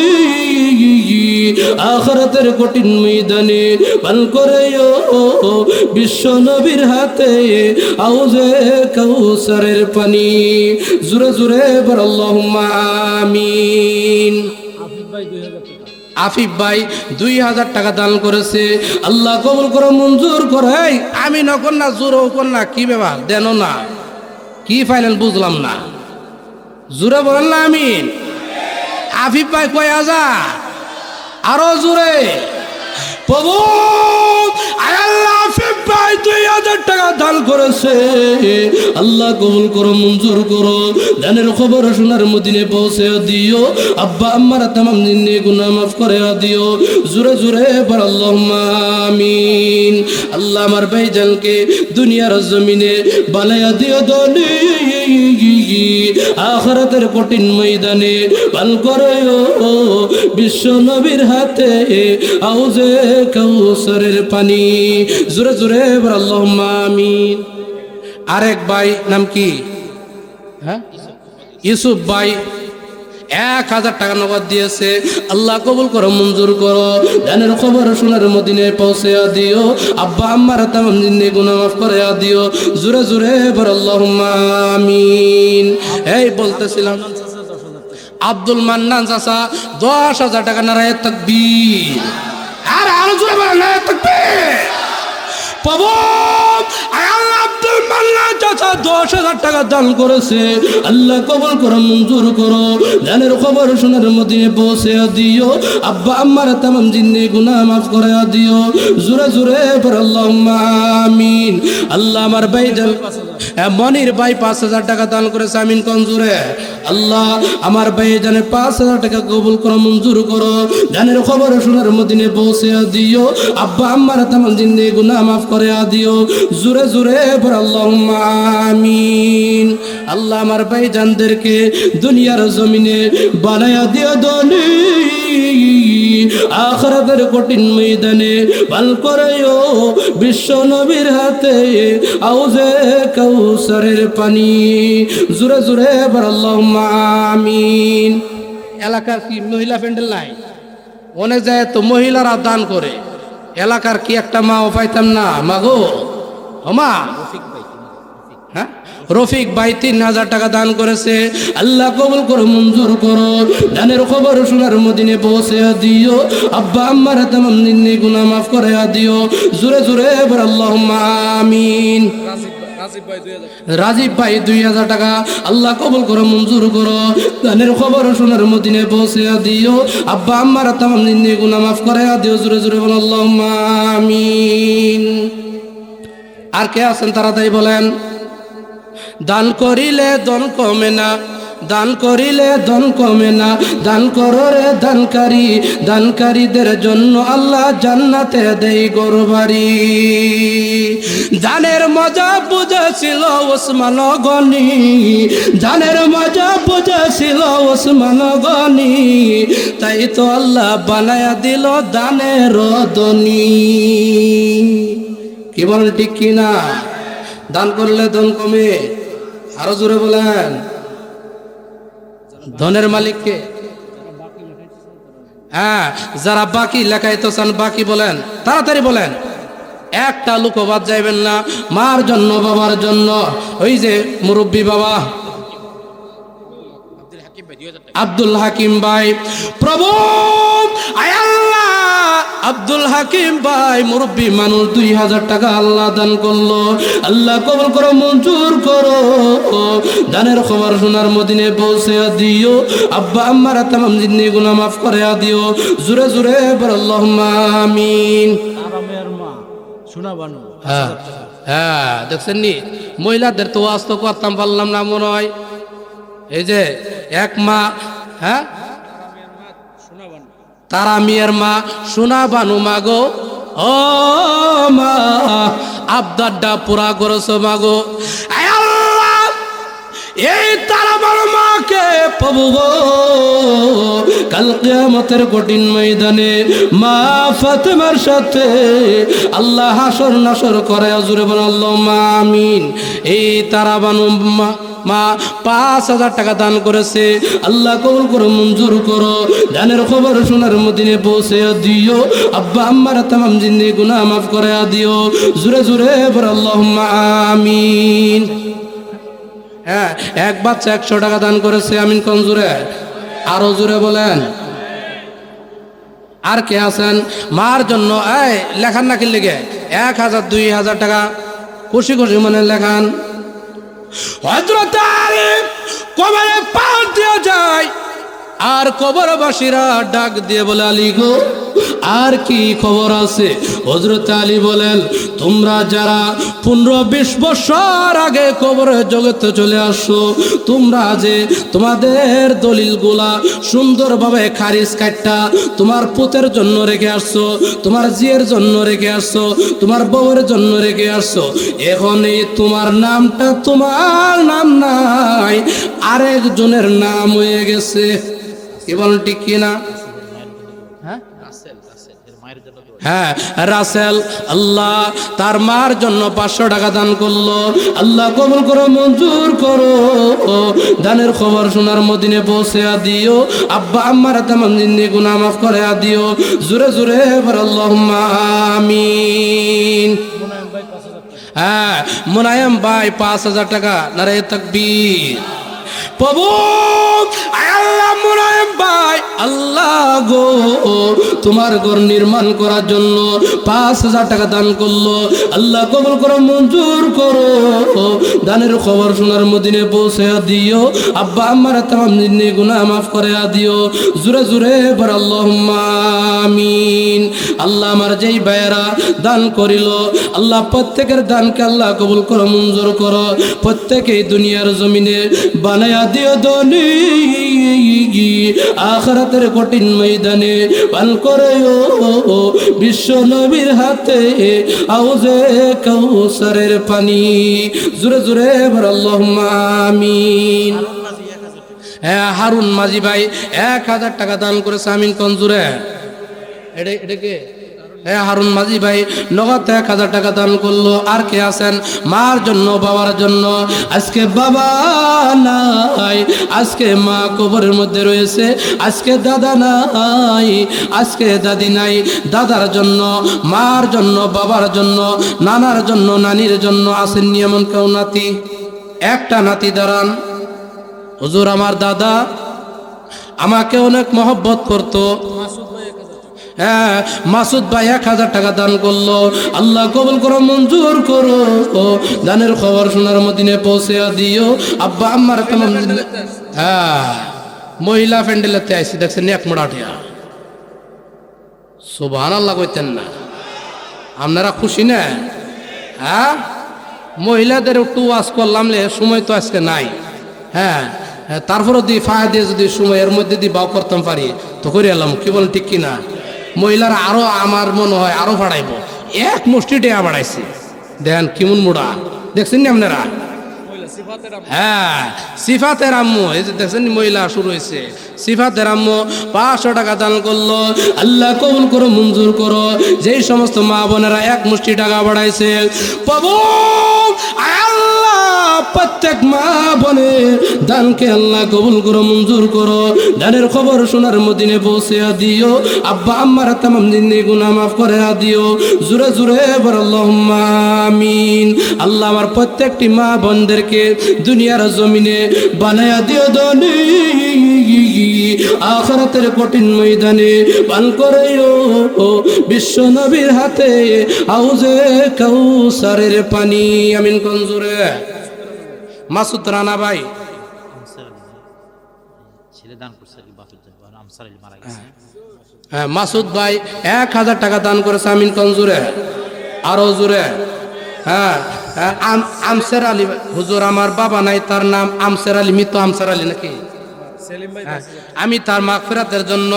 আখিরাতের কঠিন ময়দানে পাল করিও বিশ্ব নবীর হাতে আউজে কাউসারের পানি জোরে জোরে বল আল্লাহুম্মা আমিন আফিফ ভাই 2000 টাকা দান করেছে আল্লাহ কবুল করো মঞ্জুর করো এই আমি নকর না জোর কর না কি ব্যাপার দেন না কি ফাইলেন বুঝলাম না জোরে বলেন না আমিন আফিফ ভাই কয় হাজার আরো জোরে প্রভু আয় আল্লাহ আফিফ ভাই 2000 টাকা দান করেছে আল্লাহ কবুল করো মঞ্জুর করো দানের খবর শোনার মদিনে পৌঁছে দিও আব্বা আম্মার তামাম জিন্দেগি গুনাহ মাফ করে দিও জোরে জোরে বল আল্লাহুম্মা আমিন আল্লাহ আমার ভাইজানকে দুনিয়ার জমিনে বানায়া দিও দনি আখিরাতের কঠিন ময়দানে পাল করিও বিশ্ব নবীর হাতে আউজে কাউসারের পানি জোরে জোরে বল আল্লাহুম্মা আমিন আরেক ভাই নাম কি হ্যাঁ ইউসুফ ভাই 1000 টাকা নগদ দিয়েছে আল্লাহ কবুল করো মঞ্জুর করো দানের খবর শোনার মদিনে পৌঁছে দিও আব্বা আম্মার তামাম জিন্দেগি গুনাহ মাফ করে দিও জোরে জোরে বল আল্লাহুম্মা আমিন এই বলতেছিলাম আব্দুল মান্নান চাচা 10,000 টাকা নারায়ে তাকবীর আর আরো জোরে বল নারায়ে তাকবীর প্রভু আয় আল্লাহ আব্দুল মান্নান চাচা 10,000 টাকা দান করেছে আল্লাহ কবুল করো মঞ্জুর করো দানের খবর শোনার মদিনে পৌঁছে দিও আব্বা আম্মার তামাম জিন্দেগি গুনাহ মাফ করে দিও জোরে জোরে বল আল্লাহুম্মা আমিন আল্লাহ আমার ভাইজান মনির ভাই 5,000 টাকা দান করেছে আমিন কোন জোরে আল্লাহ আমার ভাইজানের 5,000 টাকা কবুল করো মঞ্জুর করো দানের খবর শোনার মদিনে পৌঁছে দিও আব্বা আম্মার তামাম জিন্দেগি গুনাহ মাফ করে দিও জোরে জোরে বল আল্লাহুম্মা আমিন আল্লাহ আমার ভাইজানদেরকে দুনিয়ার জমিনে বানায়া দিও ধনী, আখিরাতের কঠিন ময়দানে ভাল করেও বিশ্ব নবীর হাতে আউজে কাউসারের পানি। জোরে জোরে বল আল্লাহুম্মা আমিন। এলাকার কি মহিলা প্যান্ডেল নাই? অনেক যায় তো মহিলারা দান করে, এলাকার কি একটা মাও পাইতাম না? মাগো মা, হ্যাঁ রফিক ভাই 3000 টাকা দান করেছে। আল্লাহ কবুল করো, মঞ্জুর করো। দানের খবর শোনার মদিনে পৌঁছে দিও। আব্বা আম্মার তামাম নিন্নি গুনাহ মাফ করে দিও। জোরে জোরে বল আল্লাহুম্মা আমিন। রাজীব ভাই 2000 টাকা আল্লাহ কবুল করো, মঞ্জুর করো। দানের খবর শোনার মদিনে পৌঁছে দিও। আব্বা আম্মার তামাম নিন্নি গুনাহ মাফ করে দিও। জোরে জোরে বল আল্লাহুম্মা আমিন। আর কে আছেন তাড়াতাড়ি বলেন। দান করিলে ধন কমে না, দান করিলে ধন কমে না। দান করো রে দানকারী, দানকারীদের জন্য আল্লাহ জান্নাতে দেই গরবাড়ি। দানের মজা বুঝেছিল ওসমান গনি, দানের মজা বুঝেছিল ওসমান গনি, তাই তো আল্লাহ বানায়া দিল দানের ধনী। কি বলেন ঠিক কিনা? দান করলে ধন কমে? আরো জোরে বলেন। ধনের মালিককে? হ্যাঁ, যারা বাকি লেখাইতে চান বাকি বলেন, তাড়াতাড়ি বলেন। একটা লোক বাদ যাইবেন না। মার জন্য, বাবার জন্য। ওই যে মুরব্বী বাবা আব্দুল হাকিম ভাই, প্রভু আয় আল্লাহ, আব্দুল হাকিম ভাই মুরব্বী মানুষ 2000 টাকা আল্লাহ দান করলো। আল্লাহ কবুল করো, মঞ্জুর করো। দানের খবর শোনার মদিনে পৌঁছে দিও। আব্বা আম্মার তামাম জিন্নি গুনাহ মাফ করে দিও। জোরে জোরে বল আল্লাহুম্মা আমিন। হ্যাঁ হ্যাঁ, দেখছেন নি মহিলাদের তো ওয়াজ তো করতাম পারলাম না মনে হয়। এই যে এক মা, হ্যাঁ তারা মিয়ার মা সোনা বানু মাগো, ও মা আবদারটা পুরা করছো মাগো। এই তারা বানু মাকে পাবো গো কাল কিয়ামতের কঠিন ময়দানে। মা ফাতেমার সাথে আল্লাহ হাসর নাসর করে। জোরে বল আল্লাহুম্মা আমিন। এই তারা বানু মা 5000 টাকা দান করেছে। আল্লাহ কবুল করো, মঞ্জুর করো। দানের খবর শোনার মদিনে পৌঁছে দিও। আব্বা আম্মার তামাম জিন্দি গুনাহ মাফ করে দিও। জোরে জোরে বল আল্লাহুম্মা আমিন। হ্যাঁ, এক বাচ্চা 100 টাকা দান করেছে। আমিন কোন জোরে? আরো জোরে বলেন। আর কে আছেন মার জন্য? এই লেখান না কি লেগে 1000 2000 টাকা খুশি খুশি মনে লেখান। হযরত আলী কবরে পা দিয়ে যায়, আর কবরবাসীরা ডাক দিয়ে বলে, আলী গো আর কি খবর আছে? হযরত আলী বলেন, তোমরা যারা 15-20 বছর আগে কবরের জগতে চলে আসছো, তোমরা যে তোমাদের দলিলগুলা সুন্দরভাবে খারিজ কাটটা তোমার পুতের জন্য রেখে আসছো, তোমার জিয়ের জন্য রেখে আসছো, তোমার বউয়ের জন্য রেখে আসছো, এখন এই তোমার নামটা তোমার নাম নাই, আরেকজনের নাম হয়ে গেছে। কি বলেন ঠিক কিনা? হ্যাঁ, রাসেল আল্লাহ তার মার জন্য 500 টাকা দান করলো। আল্লাহ কবুল করো, মঞ্জুর করো। দানের খবর শোনার মদিনে পৌঁছে দিও। আব্বা আম্মার তামাম জিন্দি গুনাহ মাফ করে দিও। জোরে জোরে বল আল্লাহুম্মা আমিন। হ্যাঁ, মুনায়েম ভাই 5000 টাকা। নারে তাকবীর। প্রভু আল্লাহ মুনায়েম ভাই, আল্লাহ গো তোমার ঘর নির্মাণ করার জন্য 5000 টাকা দান করলো। আল্লাহ কবুল করো, মঞ্জুর করো। দানের খবর শোনার মদিনে পৌঁছে দিও। আব্বা আম্মার তামাম জিন্দি গুনাহ মাফ করে দিও। জোরে জোরে বল আল্লাহুম্মা আমিন। আল্লাহ আমার যেই ভাইয়েরা দান করিল, আল্লাহ প্রত্যেকের দানকে আল্লাহ কবুল করো, মঞ্জুর করো। প্রত্যেকেই দুনিয়ার জমিনে বানায় বানায়া দিও ধনী আখিরাতের কঠিন ময়দানে পান করেও বিশ্ব নবীর হাতে আউজে কাউসারের পানি। জোরে জোরে বল আল্লাহুম্মা আমিন। হ্যাঁ, হারুন মাঝি ভাই 1000 টাকা দান করেছে, আমিন কোন জোরে? এটা কে? হ্যাঁ, হারুন মাঝি ভাই নগদ 1000 টাকা দান করলো। আর কে আছেন? মার জন্য, বাবার জন্য। আজকে বাবা নাই, আজকে মা কবরের মধ্যে রয়েছে, আজকে দাদা নাই, আজকে দাদি নাই। দাদার জন্য, মার জন্য, বাবার জন্য, নানার জন্য, নানির জন্য। আসেননি এমন কেউ নাতি? একটা নাতি দাঁড়ান। হুজুর, আমার দাদা আমাকে অনেক মহব্বত করতো। হ্যাঁ, মাসুদ ভাই 1000 টাকা দান করলো। আল্লাহ কবুল করো, মঞ্জুর করো। দানের খবর সোনার মদিনে পৌঁছে দিও। আব্বা আম্মার তামাম। হ্যাঁ, মহিলা প্যান্ডেলেতে আইসি, দেখছেন এক মোড়াটিয়া। সুবহানাল্লাহ কইতেন না? আপনারা খুশি না? হ্যাঁ, মহিলাদের একটু ওয়াজ করলাম, সময় তো আজকে নাই। হ্যাঁ, তারপরে যদি ফায়া দিয়ে যদি সময়ের মধ্যে দিয়ে বাও করতাম পারি তো করে এলাম। কি বলেন, ঠিক কিনা? মহিলারা আরো, আমার মনে হয় আরো বাড়াইব। এক মুষ্টি টেয়া বাড়াইছে, দেন কেমন মোড়া, দেখছেন নি আপনারা? হ্যাঁ, সিফাতের আম্মু, এই যে দেখছেন মহিলা শুরু হয়েছে। সিফাতের আম্মু 500 টাকা দান করলো। আল্লাহ কবুল করো, মঞ্জুর করো। যেই সমস্ত মা বোনেরা এক মুষ্টি টাকা বাড়াইছে, পাবো প্রত্যেক মা বোনের দানকে আল্লাহ কবুল করো, মঞ্জুর করো। দানের খবর সোনার মদিনে পৌঁছে দিও। আব্বা আম্মার তামাম জিন্দেগি গুনাহ মাফ করে দিও। জোরে জোরে বল আল্লাহুম্মা আমিন। আল্লাহ আমার প্রত্যেকটি মা বোনদেরকে দুনিয়ার জমিনে বানায়া দিও ধনী আখিরাতের কঠিন ময়দানে পান করেও বিশ্ব নবীর হাতে আউজে কাউসারের পানি। আমিন কোন জোরে? মাসুদ রানা ভাই হ্যাঁ, মাসুদ ভাই 1000 টাকা দান করেছে, আমিন কোন জোরে? আরো জোরে? হ্যাঁ, আমসের আলী হুজুর, আমার বাবা নাই, তার নাম আমসের আলী, মৃত আমসের আলী নাকি? আমি তার মাগফিরাতের জন্য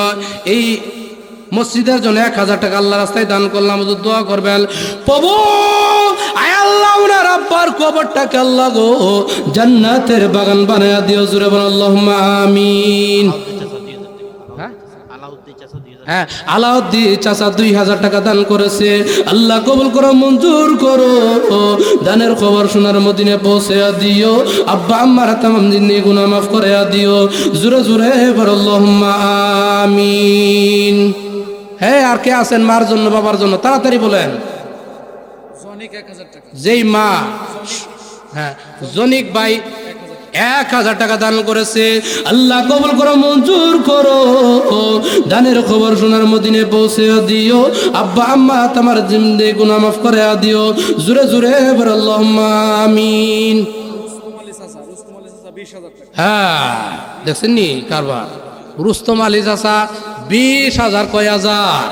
এই মসজিদের জন্য 1000 টাকা আল্লাহ রাস্তায় দান করলাম। হুজুর দোয়া করবেন। প্রভু আয় আল্লাহ, ওনার আব্বার কবরটাকে আল্লাহ গো জান্নাতের বাগান বানায়া দিও। জোরে বল আল্লাহুম্মা আমিন। হ্যাঁ, আলাউদ্দিন চাচা 2000 টাকা দান করেছে। আল্লাহ কবুল করো, মঞ্জুর করো। দানের খবর সোনার মদিনে পৌঁছে দিও। আব্বা আম্মার তামাম জিন্দেগি গুনাহ মাফ করে দিও। জোরে জোরে বল আল্লাহুম্মা আমিন। হ্যাঁ, আর কে আছেন মার জন্য, বাবার জন্য? তাড়াতাড়ি বলেন। যেই মা, হ্যাঁ, জনিক ভাই 1000 টাকা দান করেছে। আল্লাহ কবুল করো, মঞ্জুর করো। দানের খবর সোনার মদিনে পৌঁছে দিও। আব্বা আম্মা তোমার জিন্দেগি গুনাহ মাফ করে দিও। জোরে জোরে বল আল্লাহুম্মা আমিন। হ্যাঁ, দেখছেন নি কারবার? রুস্তম আলী চাচা 20,000 কয় হাজার?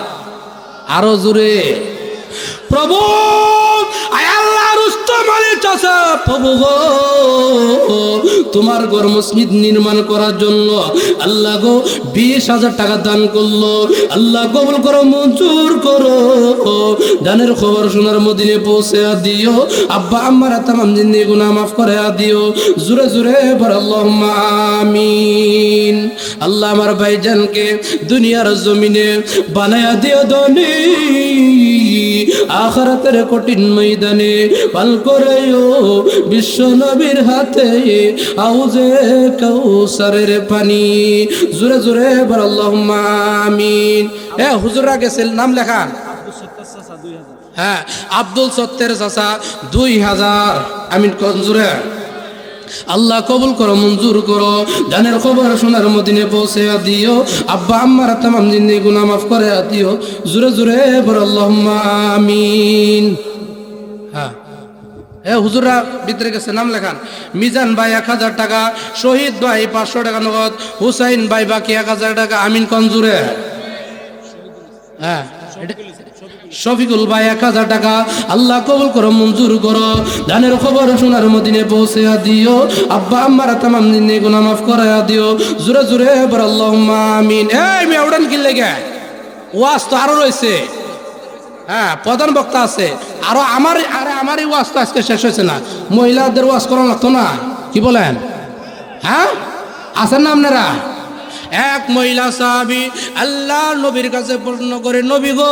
আরো জোরে প্রভু আয় আল্লাহ, রুস্তম আলী চাচা প্রভু গো, তোমার ঘর মসজিদ নির্মাণ করার জন্য আল্লাহ গো 20,000 টাকা দান করলো। আল্লাহ কবুল করো, মঞ্জুর করো। দানের খবর সোনার মদিনে পৌঁছে দিও। আব্বা আম্মার তামাম জিন্দেগি গুনাহ মাফ করে দিও। জোরে জোরে বল আল্লাহুম্মা আমিন। আল্লাহ আমার ভাইজানকে দুনিয়ার জমিনে বানায়া দিও ধনী আখিরাতের কঠিন ময়দানে পান করেও বিশ্ব নবীর হাতে আউজে কাউসারের পানি। জোরে জোরে বল আল্লাহুম্মা আমিন। এ হুজুররা গেছেন, নাম লেখান। হ্যাঁ, আব্দুল সত্তের চাচা 2000, আমিন কোন জোরে? আল্লাহ কবুল করো, মঞ্জুর করো। দানের খবর সোনার মদিনে পৌঁছে দিও। আব্বা আম্মার তামাম জিন্দেগি গুনাহ মাফ করে দিও। জোরে জোরে বল আল্লাহুম্মা আমিন। হ্যাঁ, হুজুররা ভিতরে গেছে, নাম লেখান। মিজান ভাই 1000 টাকা, শহীদ ভাই 500 টাকা নগদ, হুসাইন ভাই বাকি 1000 টাকা, আমিন কোন জোরে? হ্যাঁ, শফিকুল ভাই 1000 টাকা আল্লাহ কবুল করো, মঞ্জুর করো। দানের খবর শোনার মদিনে পৌঁছে দিও। আব্বা আম্মার তামাম জিন্দেগি গুনাহ মাফ করায়া দিও। জোরে জোরে বল আল্লাহুম্মা আমিন। এই মেউডান কি লাগে ওয়াজ তো আরো রয়েছে। হ্যাঁ, প্রধান বক্তা আছে আরো। আমারই ওয়াজ তো আজকে শেষ হয়েছে না। মহিলাদের ওয়াজ করা লাগতো না, কি বলেন? হ্যাঁ, আছেন না আপনারা? এক মহিলা সাহাবী আল্লাহ নবীর কাছে প্রশ্ন করে, নবী গো,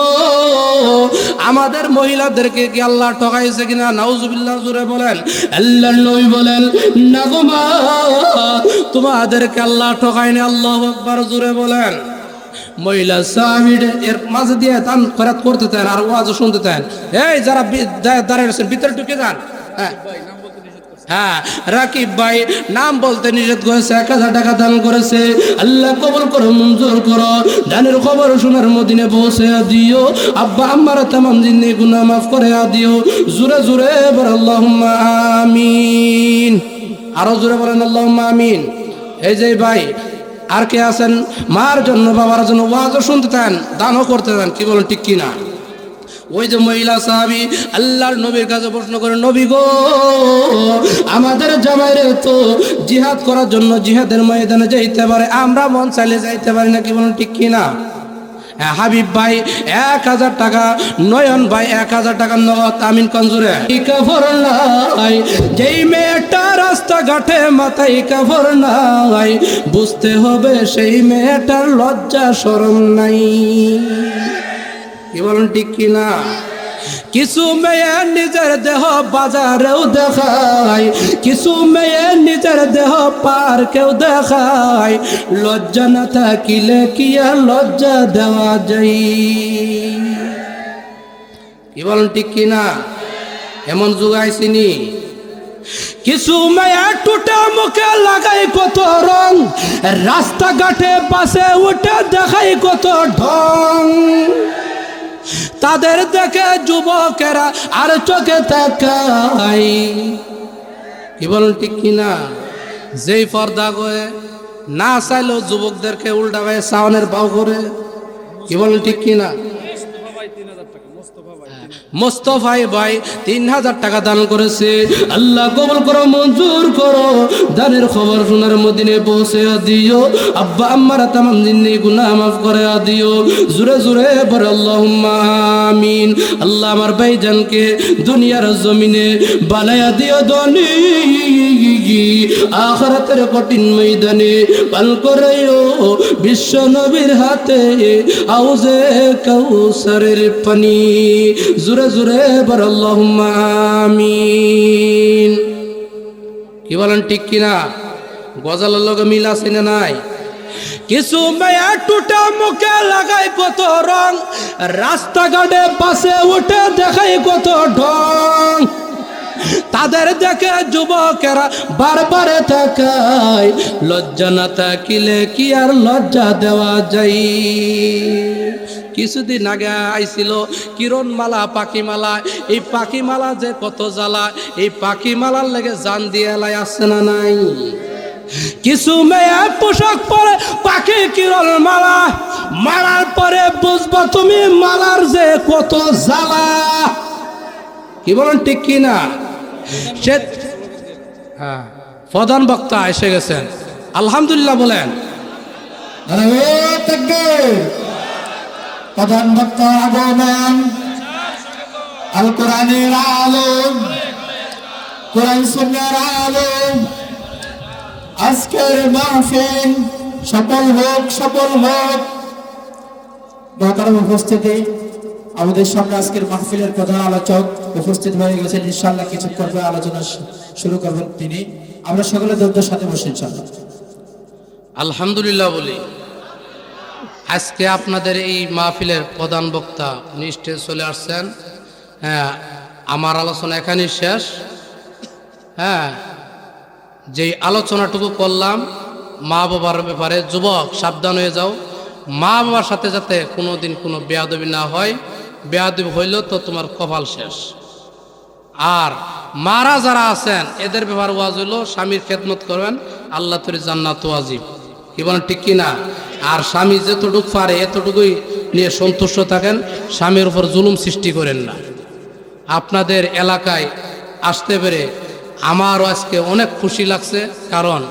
আমাদের মহিলাদেরকে কি আল্লাহ ঠকাইছে কিনা? নাউজুবিল্লাহ, জোরে বলেন। আল্লাহর নবী বলেন, না গো মা, তোমাদেরকে আল্লাহ ঠকায়নি। আল্লাহু আকবার, জোরে বলেন। মহিলা সাহাবী এর মাঝে দিয়ে তান খরাত করতে দেন আর ওয়াজ শুনতে দেন। এই যারা দাঁড়িয়ে আছেন ভিতরে ঢুকে যান। হ্যাঁ, রাকিব ভাই নাম বলতে নিষেধ করেছে, 1000 টাকা দান করেছে। আল্লাহ কবুল করো, মঞ্জুর করো। দানের খবর শোনার মদিনে পৌঁছে দিও। আব্বা আম্মার তামাম জিন্দেগি গুনাহ মাফ করে দিও। জোরে জোরে বল আল্লাহুম্মা আমিন। আরো জোরে বলেন আল্লাহুম্মা আমিন। এই যে ভাই আর কে আছেন মার জন্য বাবার জন্য ওয়াজও শুনতে দেন, দানও করতে দেন, কি বলেন ঠিক কিনা? ওই যে মহিলা সাহাবী আল্লাহর নবীর কাছে প্রশ্ন করে, নবী গো, আমাদের জামাইরে তো জিহাদ করার জন্য জিহাদের ময়দানে যাইতে পারে, আমরা মন চাইলে যাইতে পারি না, কি বলেন ঠিক কিনা? হাবিব ভাই 1000 টাকা, নয়ন ভাই 1000 টাকা নগদ। আমিন কঞ্জুরে। কাফর নাই যেই মেয়েটা রাস্তাঘাটে মাথায় কাফর নাই, বুঝতে হবে সেই মেয়েটার লজ্জা শরম নাই, কি বলেন ঠিক কিনা? কিছু মেয়ে নিজের দেহ বাজারেও দেখায়, কিছু মেয়ে নিজের দেহ পার্কেও দেখায়, লজ্জা না থাকিলে কি আর লজ্জা দেওয়া যায়, কি বলেন ঠিক কিনা? এমন যুগ আইছিনি। কিছু মেয়ে টুটা মুখে লাগাই কত রং, রাস্তাঘাটে বাসে উঠে দেখাই কত ঢং, তাদের দেখে যুবকেরা আর চোখে তাকাই, কি বলেন ঠিক কিনা? যেই পর্দা করে না চাইলেও যুবকদেরকে উল্টা ভাই সাওনের পাও করে, কি বলেন ঠিক কিনা? মোস্তফাই ভাই 3000 টাকা দান করেছে। আল্লাহ কবুল করো, মঞ্জুর করো। দানের খবর শোনার মদিনে পৌঁছে দিও। আব্বা আম্মার তামাম জিন্দেগি গুনাহ মাফ করে দিও। জোরে জোরে বল আল্লাহুম্মা আমিন। আল্লাহ আমার ভাইজানকে দুনিয়ার জমিনে বানায়া দিও ধনী, আখিরাতের কঠিন ময়দানে পাল করেও বিশ্ব নবীর হাতে আউজে কাউসারের পানি। জোরে জোরে বল আল্লাহুম্মা আমিন। কি বলেন ঠিক কিনা? গজালের লগে মিল আছে না নাই? কিছু মেয়ে টুটা মুখে লাগাই কত রং, রাস্তাঘাটে বাসে উঠে দেখাই কত ঢং, তাদের দেখে যুবকেরা বারবারে তাকায়, লজ্জা না থাকিলে কি আর লজ্জা দেওয়া যায়? কিছুদিন আগে আইছিল কিরণমালা পাখিমালা, এই পাখিমালা যে কত জ্বালা, এই পাখিমালার লেগে জান দিয়ে এলাই আসছে না নাই? কিছু মেয়ে পোশাক পরে পাখি কিরণ মালা, মালার পরে বুঝবা তুমি মালার যে কত জ্বালা, কি বলেন ঠিক কিনা? সে হ্যাঁ, প্রধান বক্তা এসে গেছেন, আলহামদুলিল্লাহ বলেন। প্রধান বক্তা আগমন, আল কোরআনের আলম, কোরআন সুন্নাহর আলম। আজকের মাহফিল সফল হোক, সফল হোক। মহতারাম উপস্থিতি, আমাদের সামনে আজকের মাহফিলের প্রধান আলোচক উপস্থিত হয়ে গেছেন। ইনশাআল্লাহ কিছুক্ষণ পরে আলোচনা শুরু করবেন তিনি। আমরা সকলে ধৈর্যের সাথে বসে ইনশাআল্লাহ আলহামদুলিল্লাহ বলি। আজকে আপনাদের এই মাহফিলের প্রধান বক্তা নিশ্চয় চলে আসছেন। হ্যাঁ, আমার আলোচনা এখানেই শেষ। হ্যাঁ, যেই আলোচনাটুকু করলাম মা বাবার ব্যাপারে, যুবক সাবধান হয়ে যাও, মা বাবার সাথে যাতে কোনো দিন কোনো বেয়াদবি না হয়। বেয়াদবি হইল তো তোমার কপাল শেষ। আর মারা যারা আছেন এদের ব্যাপার ওয়াজ হইল স্বামীর খেদমত করবেন, আল্লাহ তোর জান্নাত ওয়াজিব। কি কি বলেন ঠিক কি না? আর স্বামী যতটুকু পারে এতটুকুই নিয়ে সন্তুষ্ট থাকেন, স্বামীর উপর জুলুম সৃষ্টি করেন না। আপনাদের এলাকায় আসতে পেরে আমারও আজকে অনেক খুশি লাগছে, কারণ